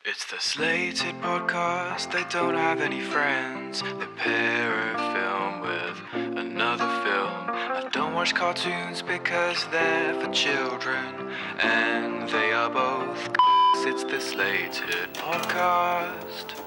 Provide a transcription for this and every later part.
It's the Slated podcast, they don't have any friends. They pair a film with another film. I don't watch cartoons because they're for children. And they are both It's the Slated podcast.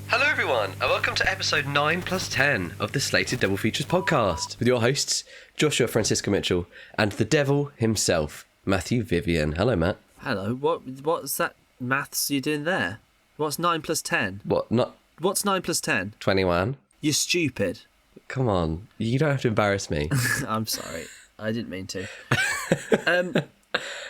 Hello everyone, and welcome to episode 9 plus 10 of the Slated Double Features podcast with your hosts, Joshua Francisco Mitchell and the devil himself, Matthew Vivian. Hello, Matt. Hello. What's that maths you're doing there? What's 9 plus 10? What, not What's 9 plus 10? 21? You're stupid. Come on, you don't have to embarrass me. I'm sorry. I didn't mean to.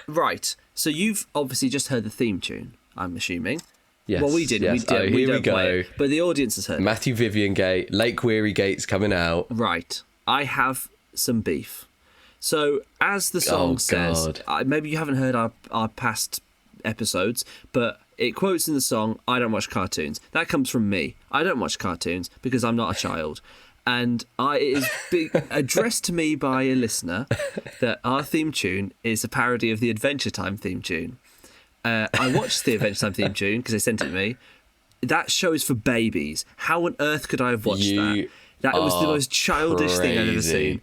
Right. So you've obviously just heard the theme tune, I'm assuming. Yes. Well, we didn't. Yes. We did. Here we go. Play it, but the audience has heard it. Matthew Vivian Gate, Lake Weary Gate's coming out. Right. I have some beef. So, as the song says, maybe you haven't heard our past episodes, but it quotes in the song, I don't watch cartoons. That comes from me. I don't watch cartoons because I'm not a child. And it is addressed to me by a listener that our theme tune is a parody of the Adventure Time theme tune. I watched the Adventure Time theme tune because they sent it to me. That show is for babies. How on earth could I have watched that? That was the most childish thing I've ever seen.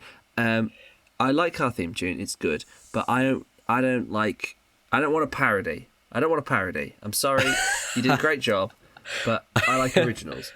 I like our theme tune; it's good, but I don't want a parody. I don't want a parody. I'm sorry, you did a great job, but I like originals.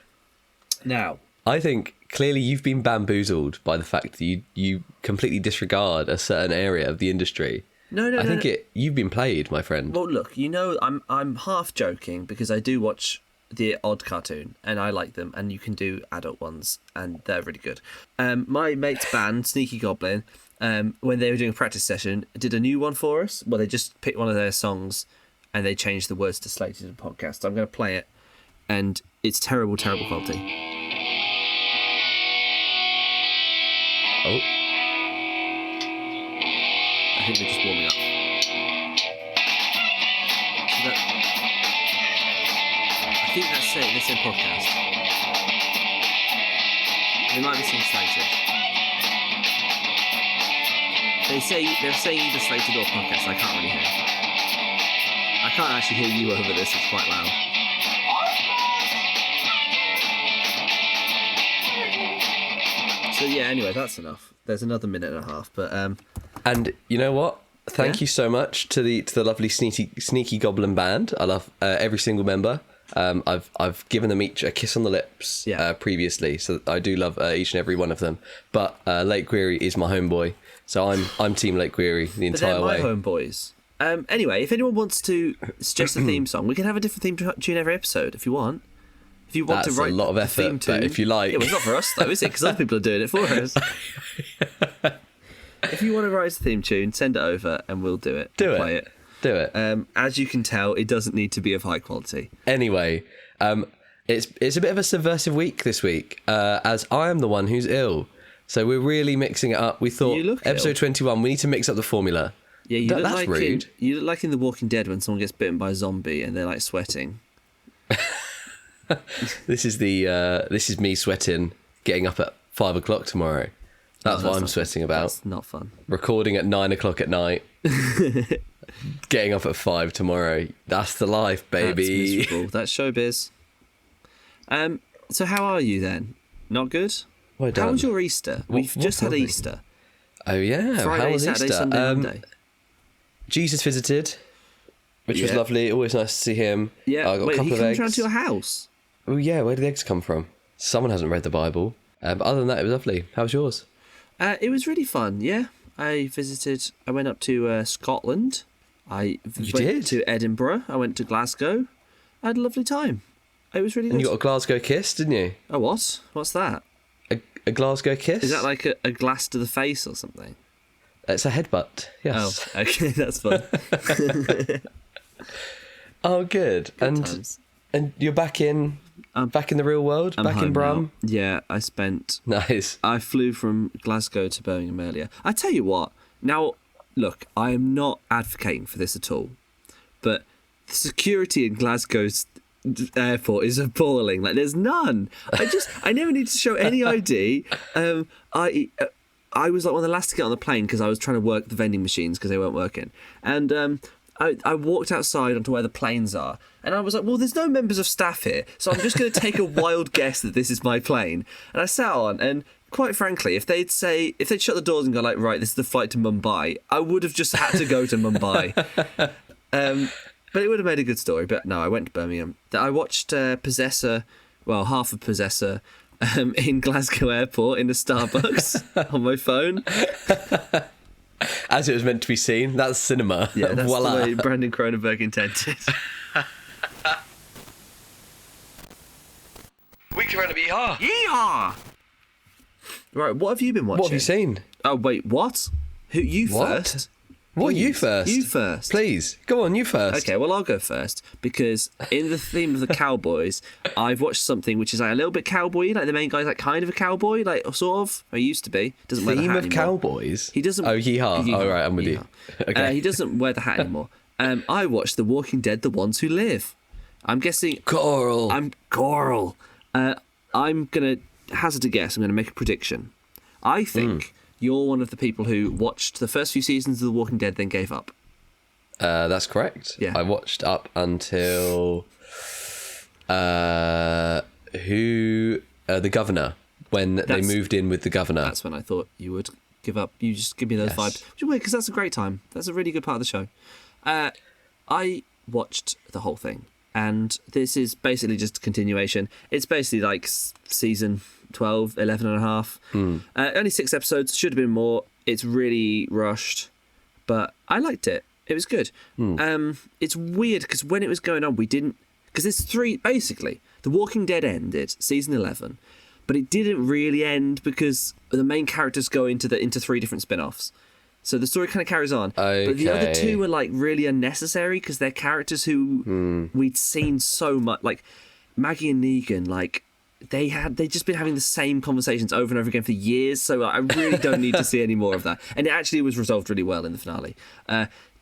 Now, I think clearly you've been bamboozled by the fact that you completely disregard a certain area of the industry. No. I think you've been played, my friend. Well, look, I'm half joking because I do watch the odd cartoon and I like them, and you can do adult ones and they're really good. My mate's band, Sneaky Goblin, when they were doing a practice session, did a new one for us. Well, they just picked one of their songs and they changed the words to Slated and podcast. I'm going to play it, and it's terrible quality. Oh. I think they're just warming up. I think that's it. This is a podcast. They might be saying Slated. They're saying either Slated or podcast. I can't really hear. I can't actually hear you over this. It's quite loud. So yeah. Anyway, that's enough. There's another minute and a half, but And you know what? Thank you so much to the lovely Sneaky Goblin band. I love every single member. I've given them each a kiss on the lips previously, so I do love each and every one of them. But Lake Weary is my homeboy, so I'm Team Lake Weary the entire way. They're my homeboys. Anyway, if anyone wants to suggest a theme song, we can have a different theme tune every episode if you want. If you want That's to write a lot of effort, theme tune, but if you like, well, it's not for us though, is it? Because other people are doing it for us. If you want to write a theme tune, send it over and we'll do it. Play it. Do it. As you can tell, it doesn't need to be of high quality. Anyway, it's a bit of a subversive week this week, as I am the one who's ill. So we're really mixing it up. We thought episode 21, we need to mix up the formula. Yeah, you that's rude. You look like in The Walking Dead when someone gets bitten by a zombie and they're like sweating. This is me sweating, getting up at 5 o'clock tomorrow. That's what I'm sweating about. That's not fun. Recording at 9 o'clock at night. Getting up at 5 tomorrow. That's the life, baby. That's miserable. That's showbiz. So how are you then? Not good? Well done. How was your Easter? We've just had Easter. Oh yeah. Friday, how was Saturday, Easter? Sunday, Monday. Jesus visited, which was lovely. Always nice to see him. Yeah. I got Wait, a couple he of comes eggs. round to your house? Oh yeah, where did the eggs come from? Someone hasn't read the Bible. But other than that, it was lovely. How was yours? It was really fun, yeah. I went up to Scotland. I went to Edinburgh. I went to Glasgow. I had a lovely time. It was really good. And you got a Glasgow kiss, didn't you? Oh, what? What's that? A Glasgow kiss? Is that like a glass to the face or something? It's a headbutt, yes. Oh, okay, that's fun. Oh, good. And you're back in the real world? I'm back in Brum? Now. Yeah, Nice. I flew from Glasgow to Birmingham earlier. I tell you what, now, look, I am not advocating for this at all, but the security in Glasgow's airport is appalling. Like, there's none. I never need to show any ID. I was like one of the last to get on the plane because I was trying to work the vending machines because they weren't working. And I walked outside onto where the planes are, and I was like, well, there's no members of staff here, so I'm just going to take a wild guess that this is my plane. And I sat on, and quite frankly, if they'd shut the doors and go like, right, this is the flight to Mumbai, I would have just had to go to Mumbai. But it would have made a good story. But no, I went to Birmingham. I watched Possessor, well, half of Possessor, in Glasgow Airport in a Starbucks on my phone. As it was meant to be seen. That's cinema. Yeah, that's Voila. the way Brandon Cronenberg intended. We can run a yeehaw. Yeehaw! Right, what have you been watching? What have you seen? Oh, wait, what? You What? first? What, Please, you first? You first. Please. Go on, you first. Okay, well, I'll go first, because in the theme of the cowboys, I've watched something which is like a little bit cowboy-y, like the main guy's like kind of a cowboy, like sort of, or used to be. Doesn't wear the Theme hat of anymore. cowboys? He doesn't... Oh, yeehaw. Oh, right, I'm with you. Okay. He doesn't wear the hat anymore. I watched The Walking Dead, The Ones Who Live. I'm guessing... Coral. I'm going to hazard a guess. I'm going to make a prediction. I think you're one of the people who watched the first few seasons of The Walking Dead, then gave up. That's correct. Yeah. I watched up until the governor, when they moved in with the governor. That's when I thought you would give up. You just give me those vibes. Which is weird, because that's a great time. That's a really good part of the show. I watched the whole thing, and this is basically just a continuation. It's basically like season 12, 11 and a half. Only 6 episodes, should have been more. It's really rushed, but I liked it. It was good. It's weird because when it was going on, we didn't... Because it's 3... Basically, The Walking Dead ended, season 11, but it didn't really end because the main characters go into 3 different spin-offs. So the story kind of carries on. Okay. But the other 2 were like really unnecessary because they're characters who we'd seen so much. Like Maggie and Negan, like... They'd just been having the same conversations over and over again for years, so I really don't need to see any more of that. And it actually was resolved really well in the finale.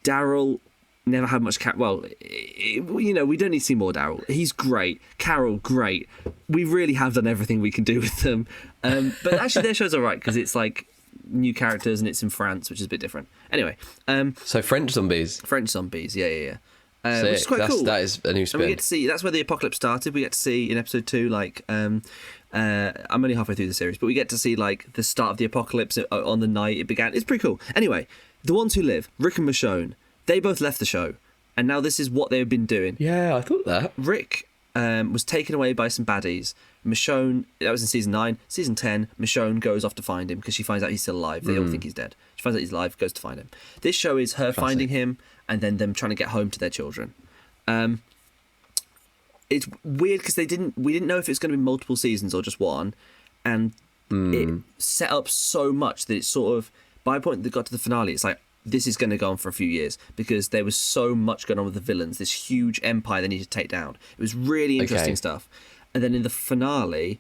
Daryl never had much... we don't need to see more Daryl. He's great. Carol, great. We really have done everything we can do with them. But actually their show's all right, because it's like new characters and it's in France, which is a bit different. Anyway. So French zombies. French zombies, yeah. Which is quite cool. That is a new spin. And we get to see, that's where the apocalypse started. We get to see in episode 2, like, I'm only halfway through the series, but we get to see like the start of the apocalypse on the night it began. It's pretty cool. Anyway, The Ones Who Live, Rick and Michonne, they both left the show, and now this is what they've been doing. Yeah, I thought that. Rick was taken away by some baddies. Michonne, that was in season 9. Season 10, Michonne goes off to find him because she finds out he's still alive. They all think he's dead. She finds out he's alive, goes to find him. This show is her finding him and then them trying to get home to their children. It's weird because we didn't know if it was going to be multiple seasons or just one, and it set up so much that it's sort of, by the point that got to the finale, it's like, this is going to go on for a few years because there was so much going on with the villains, this huge empire they needed to take down. It was really interesting stuff. And then in the finale,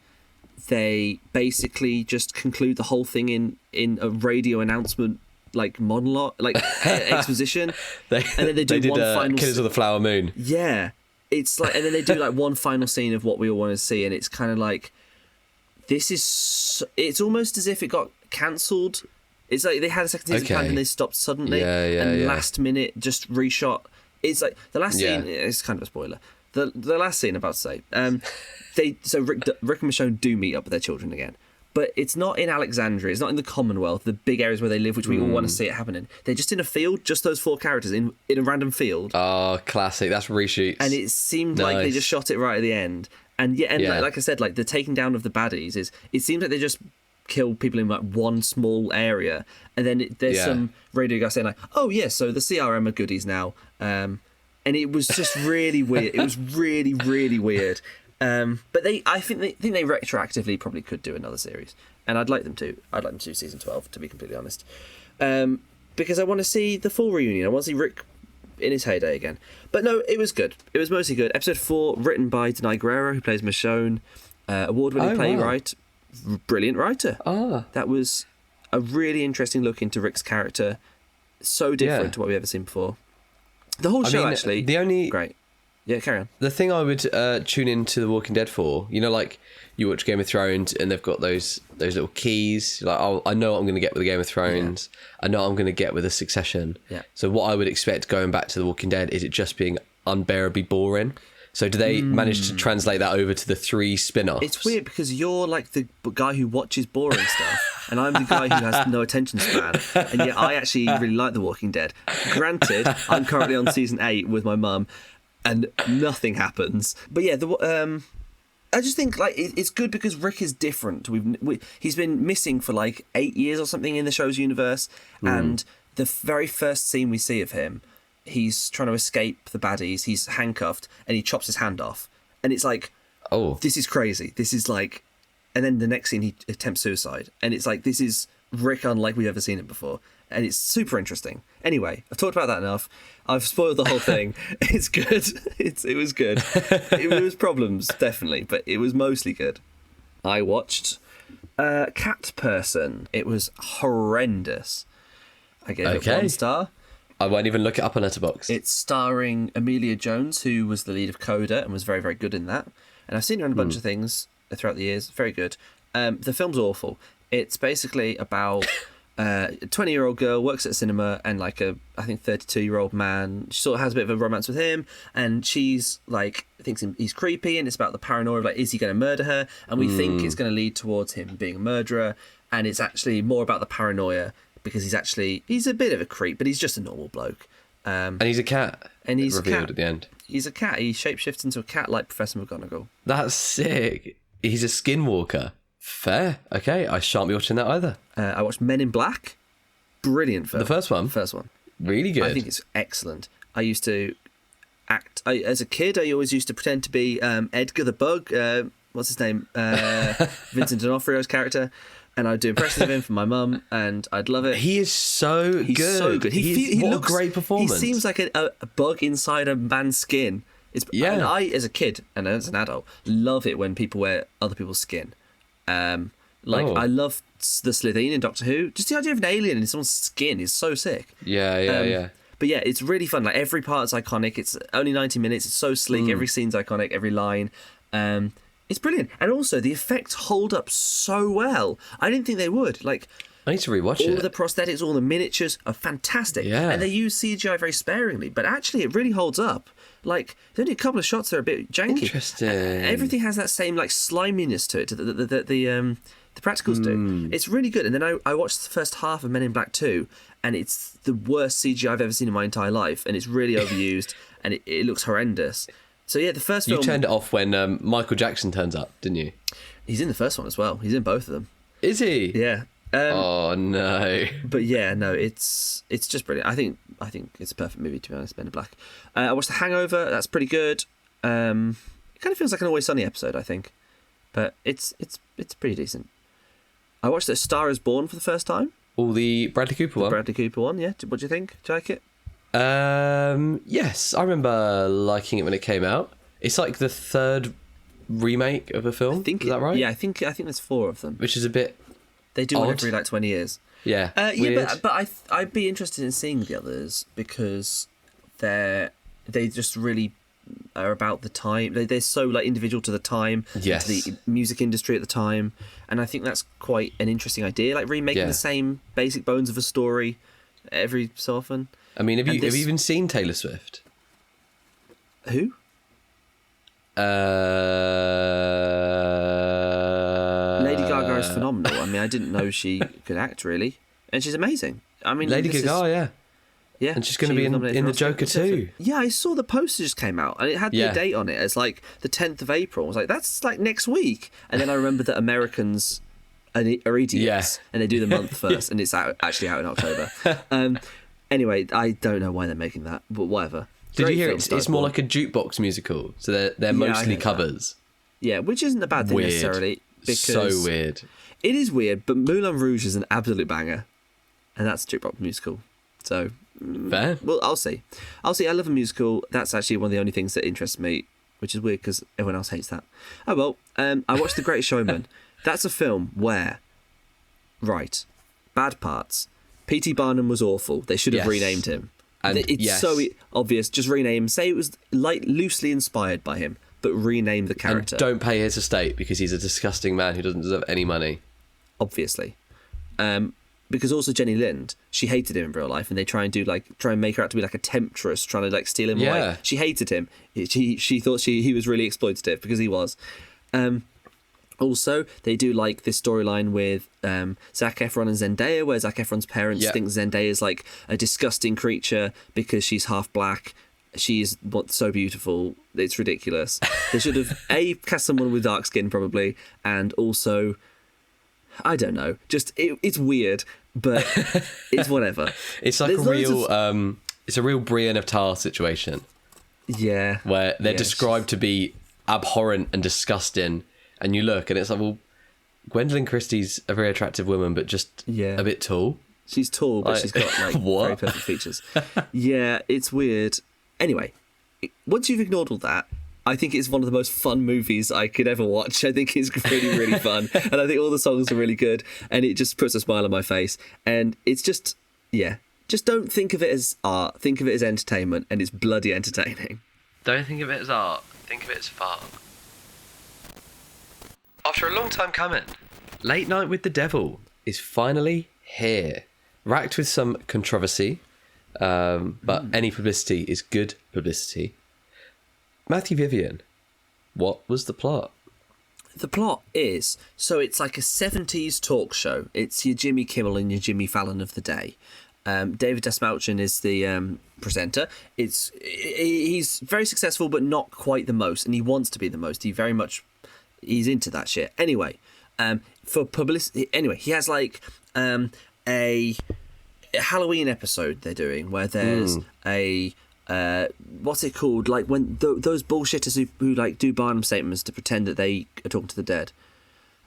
they basically just conclude the whole thing in a radio announcement, like monologue, like exposition. And then they do one final... Killers of the Flower Moon. Yeah. It's like, and then they do like one final scene of what we all want to see, and it's kind of like, it's almost as if it got cancelled. It's like they had a second season planned and they stopped suddenly, last minute just reshot. It's like the last scene. It's kind of a spoiler. The last scene I'm about to say. Rick and Michonne do meet up with their children again, but it's not in Alexandria. It's not in the Commonwealth, the big areas where they live, which we all want to see it happening. They're just in a field, just those 4 characters in a random field. Oh, classic. That's reshoots. And it seemed like they just shot it right at the end. And like I said, like the taking down of the baddies it seems like they just kill people in like one small area, and then there's some radio guy saying like, "Oh yeah, so the CRM are goodies now," and it was just really weird. It was really, really weird. But I think they retroactively probably could do another series, and I'd like them to. I'd like them to do season 12, to be completely honest, because I want to see the full reunion. I want to see Rick in his heyday again. But no, it was good. It was mostly good. Episode 4, written by Denai Guerrero, who plays Michonne, award-winning playwright. Brilliant writer. That was a really interesting look into Rick's character. So different to what we've ever seen before. The whole show, actually, the only great. Yeah, carry on. The thing I would tune into The Walking Dead for, you know, like you watch Game of Thrones and they've got those little keys. Like, I know what I'm going to get with the Game of Thrones. Yeah. I know what I'm going to get with the Succession. Yeah. So what I would expect going back to The Walking Dead is it just being unbearably boring. So do they manage to translate that over to the 3 spin-offs? It's weird because you're like the guy who watches boring stuff, and I'm the guy who has no attention span, and yet I actually really like The Walking Dead. Granted, I'm currently on season 8 with my mum, and nothing happens. But yeah, I just think like it's good because Rick is different. He's been missing for like 8 years or something in the show's universe, and the very first scene we see of him, he's trying to escape the baddies. He's handcuffed and he chops his hand off. And it's like, oh, this is crazy. This is like, and then the next scene he attempts suicide. And it's like, this is Rick unlike we've ever seen it before. And it's super interesting. Anyway, I've talked about that enough. I've spoiled the whole thing. It's good. It was good. It was problems, definitely, but it was mostly good. I watched Cat Person. It was horrendous. I gave it 1 star. I won't even look it up on Letterboxd. It's starring Amelia Jones, who was the lead of Coda and was very, very good in that. And I've seen her in a bunch of things throughout the years. Very good. The film's awful. It's basically about a 20-year-old girl works at a cinema and like a, I think, 32-year-old man. She sort of has a bit of a romance with him, and she's like thinks he's creepy, and it's about the paranoia of like, is he going to murder her? And we think it's going to lead towards him being a murderer, and it's actually more about the paranoia. Because he's a bit of a creep, but he's just a normal bloke. And he's a cat. And he's revealed a cat. At the end. He's a cat. He shapeshifts into a cat like Professor McGonagall. That's sick. He's a skinwalker. Fair. Okay, I shan't be watching that either. I watched Men in Black. Brilliant film. The first one? First one. Really good. I think it's excellent. I used to act... as a kid, I always used to pretend to be Edgar the Bug. What's his name? Vincent D'Onofrio's character. And I'd do impressions of him for my mum, and I'd love it. He is so He's good. so good. He looks, a great performance. He seems like a bug inside a man's skin. And I, as a kid and as an adult, love it when people wear other people's skin. I love the Slated in Doctor Who. Just the idea of an alien in someone's skin is so sick. Yeah. But yeah, it's really fun. Like every part's iconic. It's only 90 minutes. It's so sleek. Every scene's iconic. Every line. It's brilliant. And also, the effects hold up so well. I didn't think they would. Like, I need to rewatch it. All the prosthetics, all the miniatures are fantastic. Yeah. And they use CGI very sparingly, but actually it really holds up. Like, there's only a couple of shots that are a bit janky. Interesting. Everything has that same, like, sliminess to it, the practicals do. It's really good. And then I watched the first half of Men in Black 2, and it's the worst CGI I've ever seen in my entire life, and it's really overused, and it looks horrendous. So yeah, the first film... You turned it off when Michael Jackson turns up, didn't you? He's in the first one as well. He's in both of them. Is he? Yeah. Oh no! But yeah, no, it's just brilliant. I think it's a perfect movie, to be honest. Men in Black. I watched The Hangover. That's pretty good. It kind of feels like an Always Sunny episode, I think, but it's pretty decent. I watched A Star Is Born for the first time. Oh, the Bradley Cooper one. Bradley Cooper one. Yeah. What do you think? Do you like it? Yes, I remember liking it when it came out. It's like the 3rd remake of a film. Is that right? Yeah, I think there's 4 of them. Which is a bit. They do odd. one every like 20 years. Yeah. Yeah, but I'd be interested in seeing the others because they just really are about the time. They're so like individual to the time, yes, to the music industry at the time, and I think that's quite an interesting idea. Like remaking the same basic bones of a story every so often. I mean, have you even seen Taylor Swift? Who? Lady Gaga is phenomenal. I mean, I didn't know she could act really, and she's amazing. I mean, Lady Gaga, yeah, and she's going to be in the Joker too. Yeah, I saw the poster just came out, and it had the date on it as like the 10th of April. I was like, that's like next week. And then I remembered that Americans are idiots, and they do the month first, and it's actually out in October. Anyway, I don't know why they're making that, but whatever. Did you hear it? It's more like a jukebox musical, so they're mostly covers. Yeah, which isn't a bad thing necessarily. Because so weird. It is weird, but Moulin Rouge is an absolute banger, and that's a jukebox musical. So, fair. Well, I'll see. I love a musical. That's actually one of the only things that interests me, which is weird because everyone else hates that. Oh well. I watched The Greatest Showman. That's a film where, right, bad parts. P.T. Barnum was awful. They should have renamed him. And it's so obvious. Just rename. Say it was like loosely inspired by him, but rename the character. And don't pay his estate because he's a disgusting man who doesn't deserve any money. Obviously. Because also Jenny Lind, she hated him in real life, and they try and make her out to be like a temptress, trying to like steal him away. She hated him. She thought he was really exploitative, because he was. Also, they do like this storyline with Zac Efron and Zendaya, where Zac Efron's parents think Zendaya is like a disgusting creature because she's half black. She's so beautiful, it's ridiculous. They should have cast someone with dark skin probably, and also, I don't know, just it's weird, but it's whatever. It's like it's a real Brienne of Tar situation. Yeah, where they're described to be abhorrent and disgusting, and you look and it's like, well, Gwendolyn Christie's a very attractive woman, but just a bit tall. She's tall, but she's got like very perfect features. Yeah, it's weird. Anyway, once you've ignored all that, I think it's one of the most fun movies I could ever watch. I think it's really, really fun. And I think all the songs are really good. And it just puts a smile on my face. And it's just don't think of it as art. Think of it as entertainment. And it's bloody entertaining. Don't think of it as art. Think of it as fun. After a long time coming, Late Night with the Devil is finally here. Racked with some controversy. But any publicity is good publicity. Matthew Vivian, what was the plot? The plot is, so it's like a 70s talk show. It's your Jimmy Kimmel and your Jimmy Fallon of the day. David Desmalchin is the presenter. He's very successful, but not quite the most, and he wants to be the most. He's into that shit. Anyway, for publicity, he has like a Halloween episode they're doing where there's a what's it called, like when those bullshitters who like do Barnum statements to pretend that they are talking to the dead,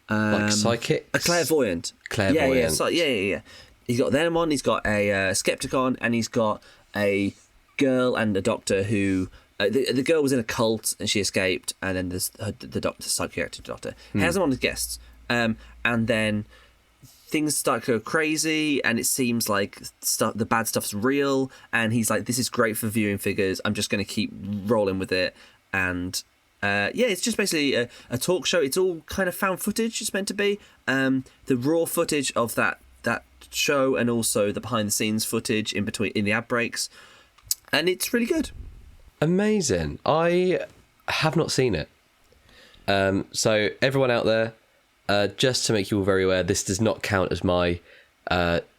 like psychics, a clairvoyant. Yeah. He's got them on. He's got a skeptic on, and he's got a girl and a doctor who the girl was in a cult and she escaped, and then there's the doctor, psychiatric doctor. He has them on as guests, and then things start to go crazy, and it seems like the bad stuff's real, and he's like, this is great for viewing figures, I'm just going to keep rolling with it. And it's just basically a talk show. It's all kind of found footage, it's meant to be. The raw footage of that show, and also the behind the scenes footage in the ad breaks, and it's really good. Amazing. I have not seen it. So everyone out there, just to make you all very aware, this does not count as my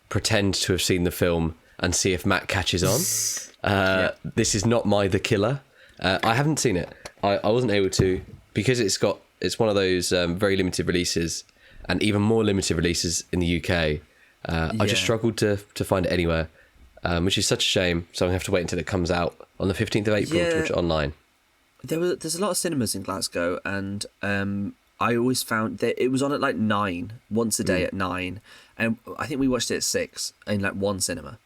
pretend to have seen the film and see if Matt catches on. This is not my The Killer. I haven't seen it. I wasn't able to, because it's one of those very limited releases, and even more limited releases in the UK. I just struggled to find it anywhere, which is such a shame. So I'm going to have to wait until it comes out on the 15th of April to watch it online. There's a lot of cinemas in Glasgow, and I always found that it was on at like 9, once a day at 9, and I think we watched it at 6 in like one cinema.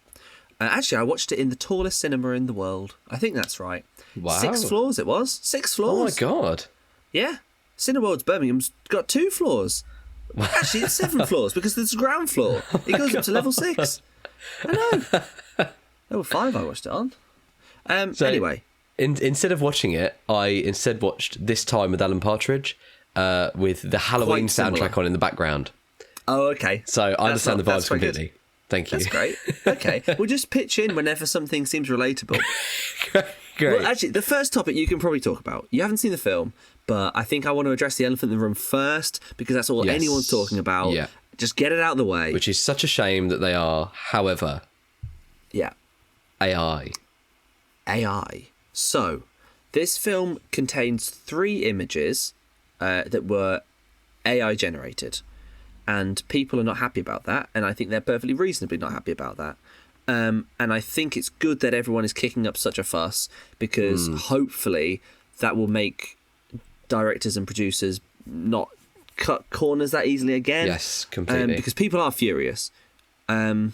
Actually, I watched it in the tallest cinema in the world. I think that's right. Wow. 6 floors it was. 6 floors. Oh my God. Yeah. Cineworld's Birmingham's got 2 floors. Actually, it's 7 floors because there's a ground floor. It goes up to level 6. I know. Level 5 I watched it on. Anyway. Instead of watching it, I instead watched This Time with Alan Partridge, with the Halloween soundtrack on in the background. Oh, okay. So I understand the vibes completely. Good. Thank you. That's great. Okay. We'll just pitch in whenever something seems relatable. Great. Well, actually, the first topic you can probably talk about. You haven't seen the film, but I think I want to address the elephant in the room first, because that's all anyone's talking about. Yeah. Just get it out of the way. Which is such a shame that they are. However. Yeah. AI. So, this film contains 3 images that were AI generated. And people are not happy about that. And I think they're perfectly reasonably not happy about that. And I think it's good that everyone is kicking up such a fuss, because hopefully that will make directors and producers not cut corners that easily again. Yes, completely. Because people are furious. Now,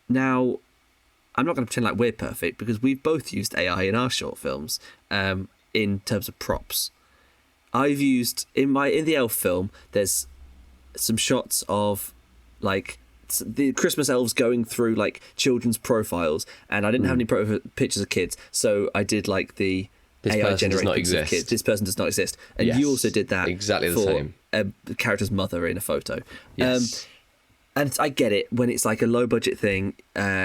I'm not going to pretend like we're perfect, because we've both used AI in our short films in terms of props. I've used in the Elf film, there's some shots of like the Christmas elves going through like children's profiles, and I didn't have any pictures of kids, so I did like the This AI person does generated not pictures of exist. kids. This person does not exist, and Yes, you also did that exactly the for same. a character's mother in a photo. Yes. And I get it, when it's like a low budget thing,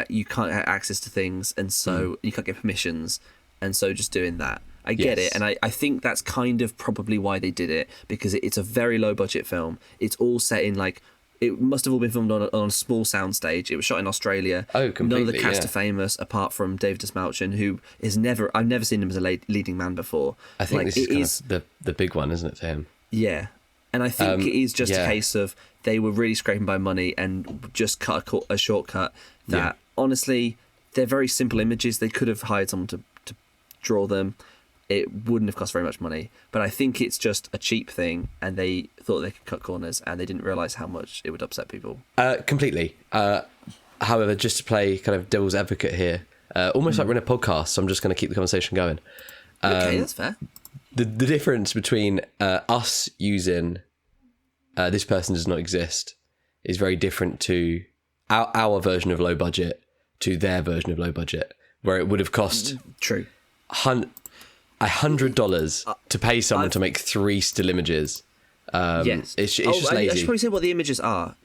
you can't have access to things, and so you can't get permissions, and so just doing that. I get Yes. it, and I think that's kind of probably why they did it, because it's a very low budget film. It's all set in like, it must have all been filmed on a small soundstage. It was shot in Australia. Oh, completely, None of the cast yeah. are famous apart from David Desmalchin, who is never. I've never seen him as a leading man before. I think like, this is kind of the big one, isn't it, to him? Yeah, and I think it is just yeah. a case of they were really scraping by money and just cut a shortcut that, honestly, they're very simple images. They could have hired someone to draw them. It wouldn't have cost very much money. But I think it's just a cheap thing, and they thought they could cut corners, and they didn't realise how much it would upset people. Completely. However, just to play kind of devil's advocate here, almost like we're in a podcast, so I'm just going to keep the conversation going. Okay, that's fair. The difference between us using this person does not exist is very different to our version of low budget to their version of low budget, where it would have cost True. $100 to pay someone to make 3 still images. Yes. It's just I lazy. should probably say what the images are.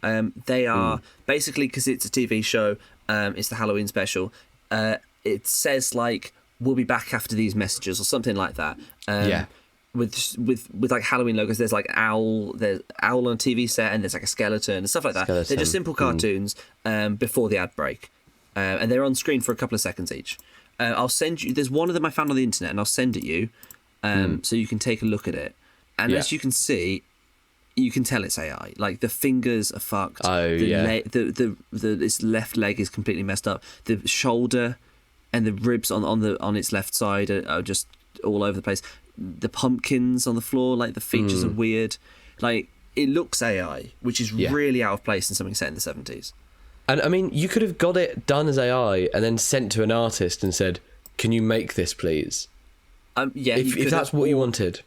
They are basically, because it's a TV show, it's the Halloween special. It says like, we'll be back after these messages or something like that. Yeah. With like Halloween logos, there's like there's owl on a TV set, and there's like a skeleton and stuff like that. They're just simple cartoons before the ad break, and they're on screen for a couple of seconds each. I'll send you. There's one of them I found on the internet, and I'll send it you, so you can take a look at it. And as you can see, you can tell it's AI. Like the fingers are fucked. Oh, Its left leg is completely messed up. The shoulder and the ribs on its left side are just all over the place. The pumpkins on the floor, like the features are weird. Like it looks AI, which is really out of place in something set in the 70s. And I mean, you could have got it done as AI and then sent to an artist and said, "Can you make this, please?" If that's what you wanted.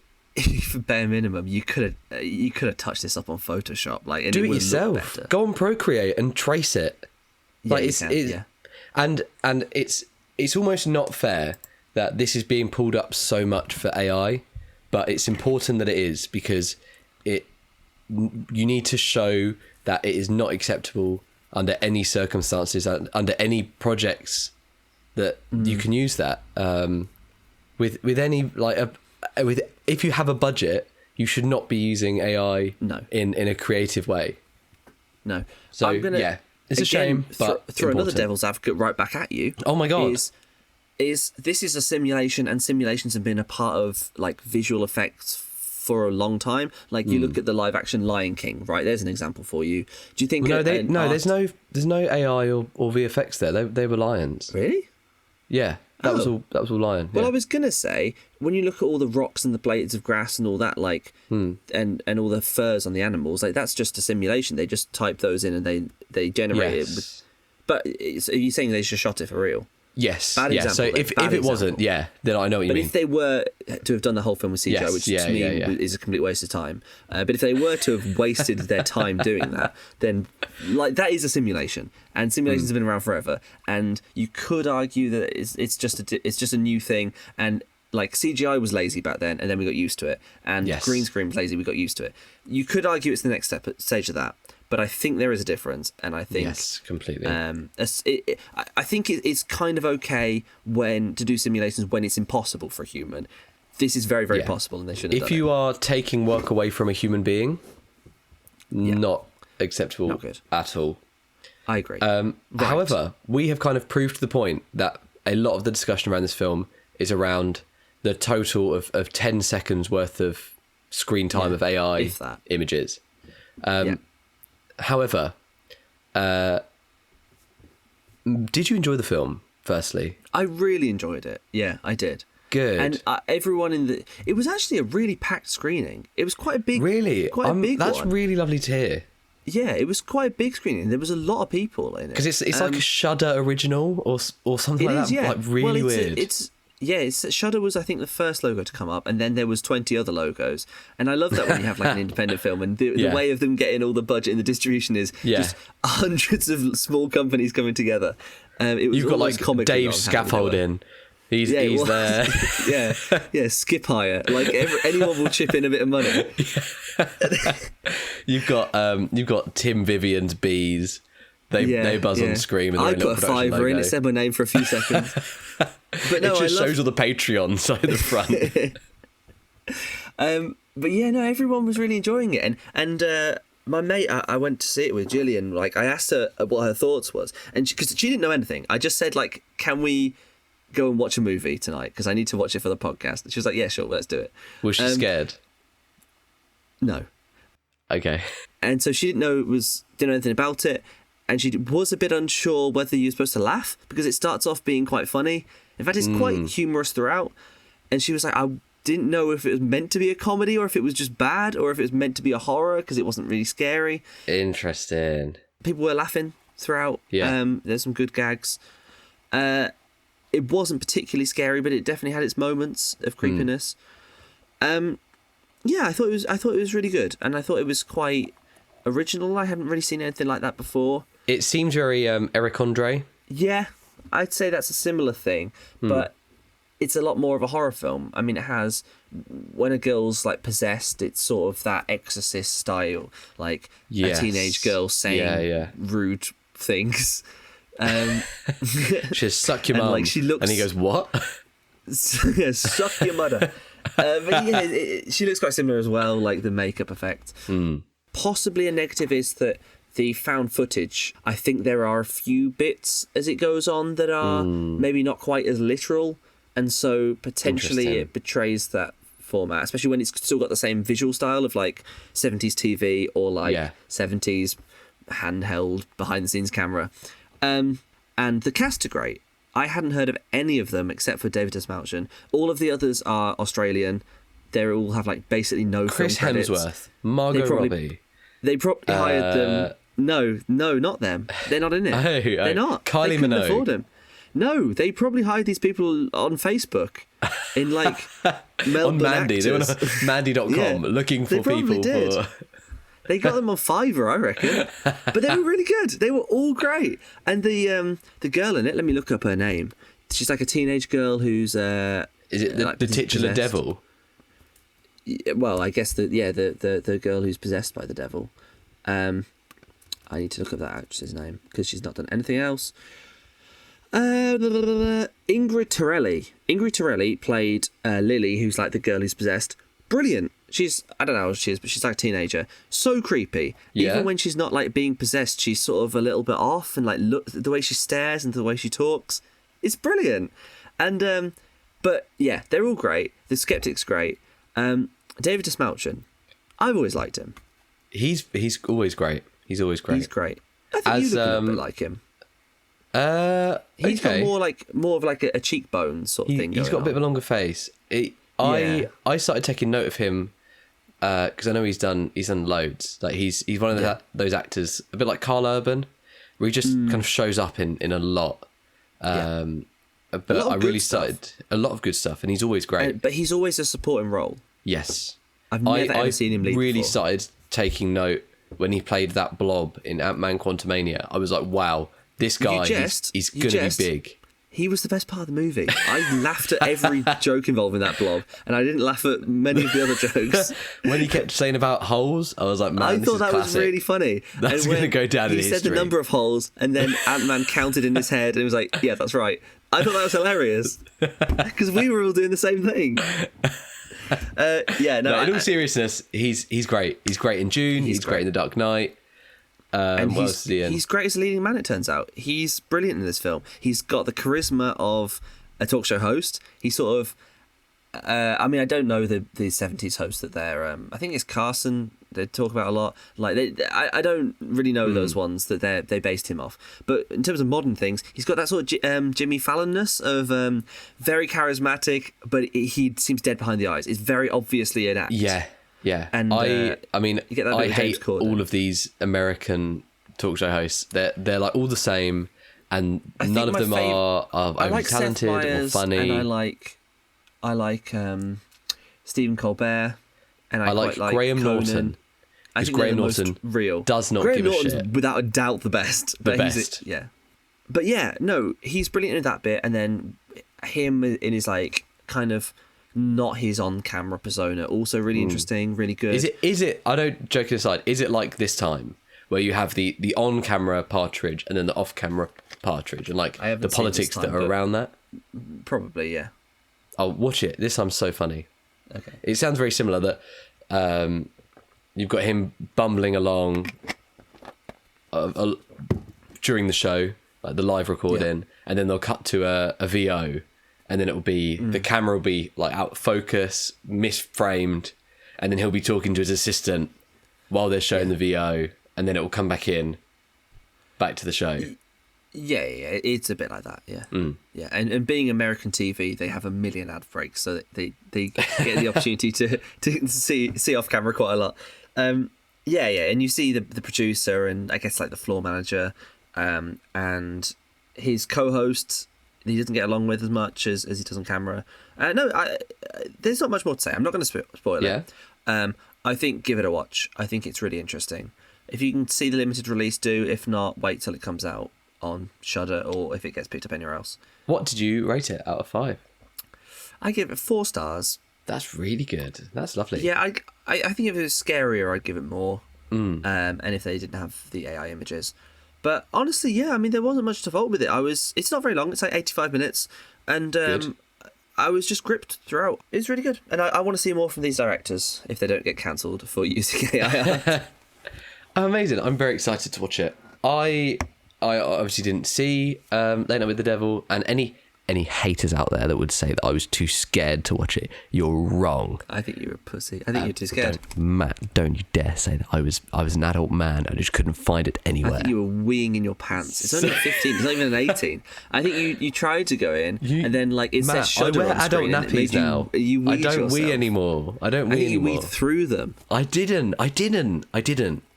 For bare minimum, you could have touched this up on Photoshop, like, and Do it it would look yourself. better. Go on Procreate and trace it. Yeah, Like you it's can, and it's almost not fair that this is being pulled up so much for AI, but it's important that it is, because you need to show that it is not acceptable under any circumstances, under any projects that you can use that. With any if you have a budget, you should not be using AI in a creative way. No. So I'm gonna, it's a shame, but throw another important. devil's advocate right back at you. Oh my God. Is this is a simulation, and simulations have been a part of like visual effects for a long time. Like you look at the live action Lion King, right? There's an example for you. Do you think there's no AI or VFX there. They were lions. Really? Yeah. That was all lion. Well, yeah. I was gonna say, when you look at all the rocks and the blades of grass and all that, like, and all the furs on the animals, like that's just a simulation. They just type those in and they generate it. But are you saying they just shot it for real? Yes. Bad yeah. example, So then. if Bad it wasn't, then I know what you But mean. if they were to have done the whole film with CGI, Yes, which yeah, to me yeah. is a complete waste of time, but if they were to have wasted their time doing that, then like that is a simulation, and simulations have been around forever. And you could argue that it's just a new thing, and like CGI was lazy back then, and then we got used to it, and green screen was lazy, we got used to it. You could argue it's the next stage of that. But I think there is a difference, and I think completely. I think it's kind of okay to do simulations when it's impossible for a human. This is very, very possible, and they shouldn't have If you are taking work away from a human being, not acceptable Not good. at all. I agree. However, we have kind of proved the point that a lot of the discussion around this film is around the total of 10 seconds worth of screen time of AI if that. images. However, did you enjoy the film, firstly? I really enjoyed it. Yeah, I did. Good. And everyone it was actually a really packed screening. It was quite a big... Really? Quite a big That's one. really lovely to hear. Yeah, it was quite a big screening. There was a lot of people in it. Because it's like a Shudder original or something It like is, that. yeah. Like really weird. Shudder was, I think, the first logo to come up, and then there was 20 other logos. And I love that when you have like an independent film, and the way of them getting all the budget and the distribution is just hundreds of small companies coming together. You've got like Dave Scaffolding. He's there. Skip hire. Like anyone will chip in a bit of money. You've got Tim Vivian's bees. They buzz on screen. I put a $5 in. It said my name for a few seconds. But no, it just shows all the Patreons at the front. But yeah, no, everyone was really enjoying it, and my mate, I went to see it with Gillian. Like, I asked her what her thoughts was, and because she didn't know anything, I just said like, "Can we go and watch a movie tonight? Because I need to watch it for the podcast." And she was like, "Yeah, sure, let's do it." Was she scared? No. Okay. And so she didn't know anything about it. And she was a bit unsure whether you're supposed to laugh, because it starts off being quite funny. In fact, it's quite humorous throughout. And she was like, I didn't know if it was meant to be a comedy or if it was just bad or if it was meant to be a horror because it wasn't really scary. Interesting. People were laughing throughout. Yeah. There's some good gags. It wasn't particularly scary, but it definitely had its moments of creepiness. I thought it was really good, and I thought it was quite original. I hadn't really seen anything like that before. It seems very Eric Andre. Yeah, I'd say that's a similar thing, but it's a lot more of a horror film. I mean, it has, when a girl's like possessed, it's sort of that Exorcist style, like a teenage girl saying rude things. She'll suck your mum, like, and he goes, what? Suck your mother. But yeah, she looks quite similar as well, like the makeup effect. Possibly a negative is that the found footage, I think there are a few bits as it goes on that are maybe not quite as literal, and so potentially it betrays that format, especially when it's still got the same visual style of like 70s TV or like 70s handheld behind the scenes camera. And the cast are great. I hadn't heard of any of them except for David Desmalchian. All of the others are Australian. They all have like basically no Chris film credits. Hemsworth, Margot Robbie. They probably hired them. No, not them. They're not in it. They're not. Kylie Minogue. Afford them. No, they probably hired these people on Facebook in like Melbourne on Mandy. actors. They were on Mandy.com looking for people. They got them on Fiverr, I reckon. But they were really good. They were all great. And the girl in it, let me look up her name. She's like a teenage girl who's is it the titular devil? Well, I guess the girl who's possessed by the devil. I need to look up that actress's name because she's not done anything else. Ingrid Torelli. Ingrid Torelli played Lily, who's like the girl who's possessed. Brilliant. I don't know how she is, but she's like a teenager. So creepy. Yeah. Even when she's not like being possessed, she's sort of a little bit off, and like look the way she stares and the way she talks. It's brilliant. And but yeah, they're all great. The Skeptic's great. David Desmalchian, I've always liked him. He's always great. He's always great. He's great. I think you look a little bit like him. He's got more of like a cheekbone sort of thing. He's got a bit of a longer face. I started taking note of him because I know he's done loads. Like he's one of those actors, a bit like Carl Urban, where he just kind of shows up in a lot. But I really started a lot of good stuff, and he's always great. But he's always a supporting role. Yes, I've never ever seen him lead. Really before. started taking note when he played that blob in Ant-Man Quantumania. I was like, wow, this guy, he's going to be big. He was the best part of the movie. I laughed at every joke involving that blob, and I didn't laugh at many of the other jokes. When he kept saying about holes, I was like, man, I thought that was really funny. That's going to go down in history. He said the number of holes, and then Ant-Man counted in his head, and he was like, yeah, that's right. I thought that was hilarious, because we were all doing the same thing. In all seriousness, he's great. He's great in June. He's great in The Dark Knight. And he's great as a leading man, it turns out. He's brilliant in this film. He's got the charisma of a talk show host. He's sort of... I mean, I don't know the 70s host that they're... I think it's Carson they talk about a lot. Like I don't really know those ones that they based him off. But in terms of modern things, he's got that sort of Jimmy Fallon-ness of very charismatic, but he seems dead behind the eyes. It's very obviously an act. Yeah, and I mean, I hate all of these American talk show hosts. They're like all the same, and none of them are overly talented or funny. And I like Stephen Colbert, and I like quite like Graham Conan. Norton. I think Graham they're the Norton most real. does not Graham give a Norton's shit. without a doubt the best. But yeah. But yeah, no, he's brilliant in that bit, and then him in his like kind of not his on-camera persona, also really interesting, really good. Is it? I don't, joking aside, is it like This Time, where you have the on-camera Partridge and then the off-camera Partridge, and like the politics that are around that? Probably, yeah. I'll watch it. This Time's so funny. Okay. It sounds very similar that you've got him bumbling along during the show, like the live recording, and then they'll cut to a VO, and then it will be the camera will be like out of focus, misframed, and then he'll be talking to his assistant while they're showing the VO, and then it will come back to the show. Yeah, it's a bit like that, yeah. Yeah, and being American TV, they have a million ad breaks, so they get the opportunity to see off camera quite a lot. And you see the producer and I guess like the floor manager, and his co-host. He doesn't get along with as much as he does on camera. There's not much more to say. I'm not going to spoil it. I think give it a watch. I think it's really interesting. If you can see the limited release, do. If not, wait till it comes out on Shudder or if it gets picked up anywhere else. What did you rate it out of 5? I give it 4 stars. That's really good. That's lovely. Yeah, I think if it was scarier, I'd give it more. And if they didn't have the AI images. But honestly, yeah, I mean, there wasn't much to fault with it. It's not very long. It's like 85 minutes. And I was just gripped throughout. It's really good. And I want to see more from these directors if they don't get cancelled for using AI. Amazing. I'm very excited to watch it. I obviously didn't see Late Night with the Devil, and any haters out there that would say that I was too scared to watch it, you're wrong. I think you're a pussy. I think you're too scared. Don't you dare say that I was an adult man. I just couldn't find it anywhere. I think you were weeing in your pants. It's only 15. It's not even an 18. I think you tried to go in, and then like it says Shudder on I wear screen, adult nappies now. I don't wee anymore. I don't wee anymore. You weed through them. I didn't.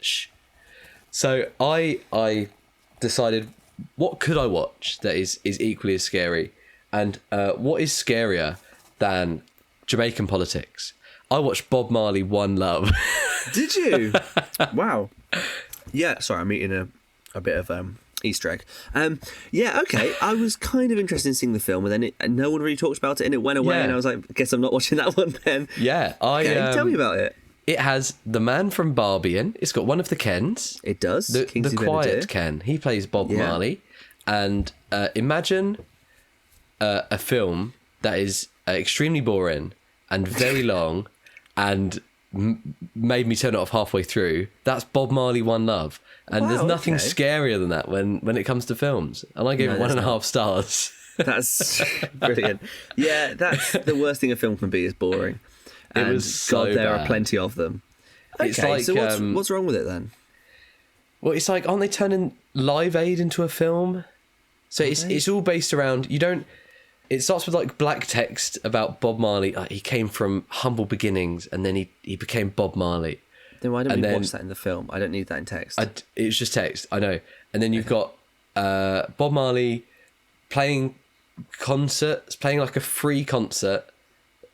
Shh. So I decided, what could I watch that is equally as scary? And what is scarier than Jamaican politics? I watched Bob Marley One Love. Did you? Wow. Yeah, sorry, I'm eating a bit of Easter egg. Yeah, okay. I was kind of interested in seeing the film, and then no one really talked about it, and it went away, and I was like, I guess I'm not watching that one then. Yeah. Tell me about it. It has the man from Barbie in. It's got one of the Kens. It does. The quiet Ken. He plays Bob Marley. And imagine a film that is extremely boring and very long and made me turn it off halfway through. That's Bob Marley One Love. And there's nothing scarier than that when it comes to films. And I gave it 1.5 stars. That's brilliant. Yeah, that's the worst thing a film can be is boring. And it was so God, there bad. are plenty of them. Okay, it's like, so what's wrong with it then? Well, it's like, aren't they turning Live Aid into a film? So it's all based around, it starts with like black text about Bob Marley. Like, he came from humble beginnings and then he became Bob Marley. Then why don't we watch that in the film? I don't need that in text. It's just text, I know. And then you've got Bob Marley playing concerts, playing like a free concert,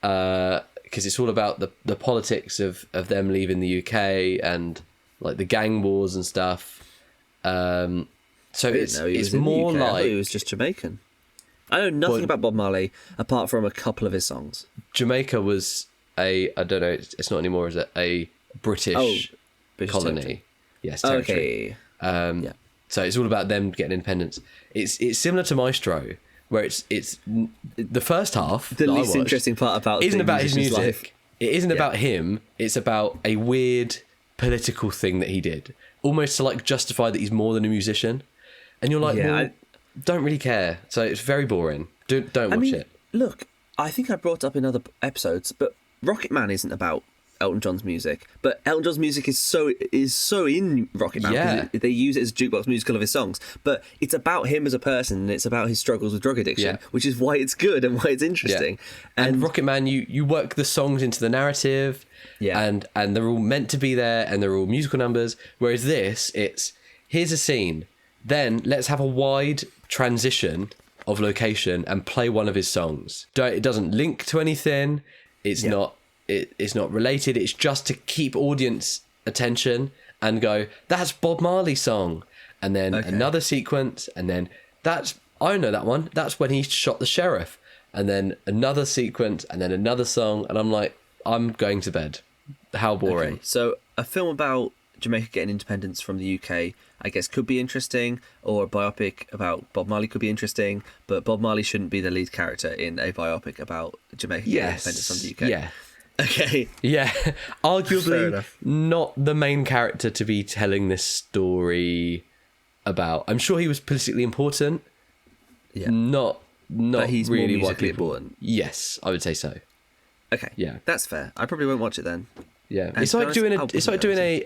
because it's all about the politics of them leaving the UK and like the gang wars and stuff. So it's more like... I thought he was just Jamaican. I know nothing about Bob Marley apart from a couple of his songs. Jamaica was I don't know, it's not anymore, is it? A British colony. Territory. Yes, territory. Okay. So it's all about them getting independence. It's similar to Maestro, where it's the first half. The least interesting part about isn't about his music. Life. It isn't about him. It's about a weird political thing that he did, almost to like justify that he's more than a musician. And you're like, I don't really care. So it's very boring. Don't watch it. Look, I think I brought up in other episodes, but Rocket Man isn't about Elton John's music, but Elton John's music is so in Rocket Man. Yeah. They use it as a jukebox musical of his songs, but it's about him as a person, and it's about his struggles with drug addiction, which is why it's good and why it's interesting. Yeah. And Rocket Man, you work the songs into the narrative, and they're all meant to be there, and they're all musical numbers. Whereas this, here's a scene, then let's have a wide transition of location and play one of his songs. It doesn't link to anything. It's not related. It's just to keep audience attention and go, that's Bob Marley's song. And then another sequence, and then I know that one. That's when he shot the sheriff. And then another sequence, and then another song. And I'm like, I'm going to bed. How boring. Okay. So a film about Jamaica getting independence from the UK, I guess, could be interesting, or a biopic about Bob Marley could be interesting, but Bob Marley shouldn't be the lead character in a biopic about Jamaica getting independence from the UK. Yeah. Okay. Yeah. Arguably not the main character to be telling this story about. I'm sure he was politically important. Yeah. Not but he's really more what musically people... important. Yes, I would say so. Okay. Yeah. That's fair. I probably won't watch it then. Yeah. And It's like doing a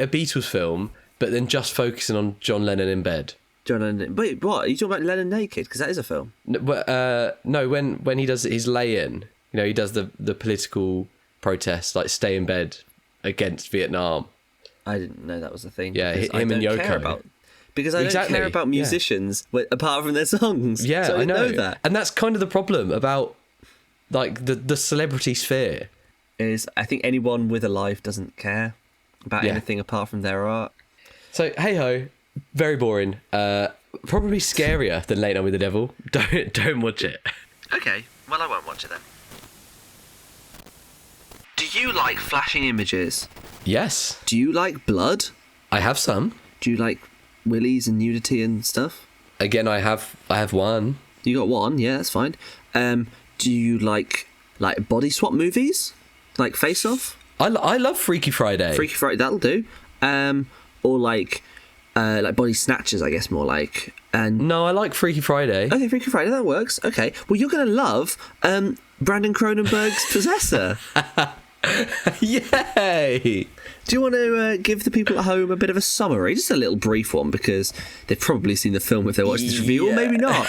Beatles film, but then just focusing on John Lennon in bed. John Lennon. Wait, what? Are you talking about Lennon naked? Because that is a film. No, when he does his lay-in, he does the political protest, like stay in bed against Vietnam. I didn't know that was a thing. Yeah, him and Yoko. Because I don't care about musicians apart from their songs. Yeah, so I know that. And that's kind of the problem about like the celebrity sphere. Is I think anyone with a life doesn't care about anything apart from their art. So hey ho, very boring. Probably scarier than Late Night with the Devil. Don't watch it. Okay, well I won't watch it then. Do you like flashing images? Yes. Do you like blood? I have some. Do you like willies and nudity and stuff? Again, I have one. You got one, yeah, that's fine. Do you like body swap movies? Like Face Off? I love Freaky Friday. Freaky Friday, that'll do. Or like body snatchers, I guess more like. And no, I like Freaky Friday. Okay, Freaky Friday, that works. Okay, well you're gonna love Brandon Cronenberg's Possessor. Yay! Do you want to give the people at home a bit of a summary? Just a little brief one, because they've probably seen the film if they watch this review, or maybe not.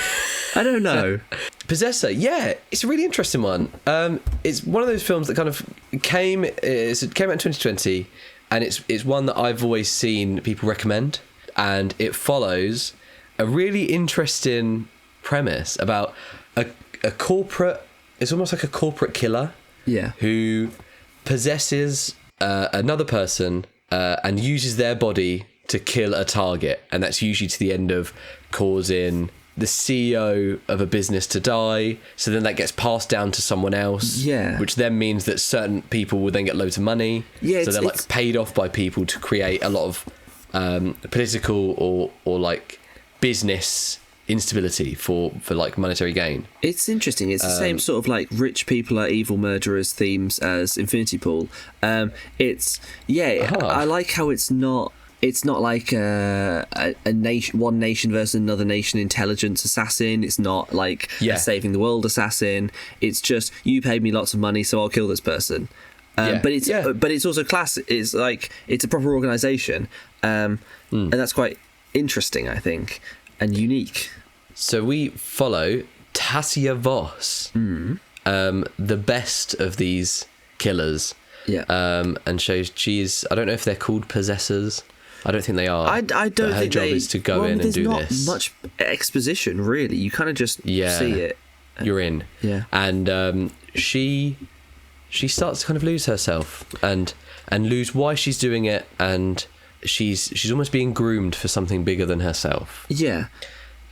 I don't know. Possessor, yeah, it's a really interesting one. It's one of those films that kind of came out in 2020, and it's one that I've always seen people recommend, and it follows a really interesting premise about a corporate. It's almost like a corporate killer. Yeah. Who possesses another person and uses their body to kill a target, and that's usually to the end of causing the CEO of a business to die, so then that gets passed down to someone else, which then means that certain people will then get loads of money, so they're like paid off by people to create a lot of political or like business instability for like monetary gain. It's interesting. It's the same sort of like rich people are evil murderers themes as Infinity Pool. I like how it's not like a nation, one nation versus another nation intelligence assassin. It's not like a saving the world assassin. It's just, you paid me lots of money, so I'll kill this person. But it's also class. It's like it's a proper organization, and that's quite interesting, I think, and unique. So we follow Tasia Voss, the best of these killers. Yeah. And shows she's, I don't know if they're called possessors. I don't think they are. I don't but her think job is to go in and do this. There's not much exposition, really. You kind of just see it. You're in. Yeah. And she starts to kind of lose herself and lose why she's doing it, and she's almost being groomed for something bigger than herself. Yeah.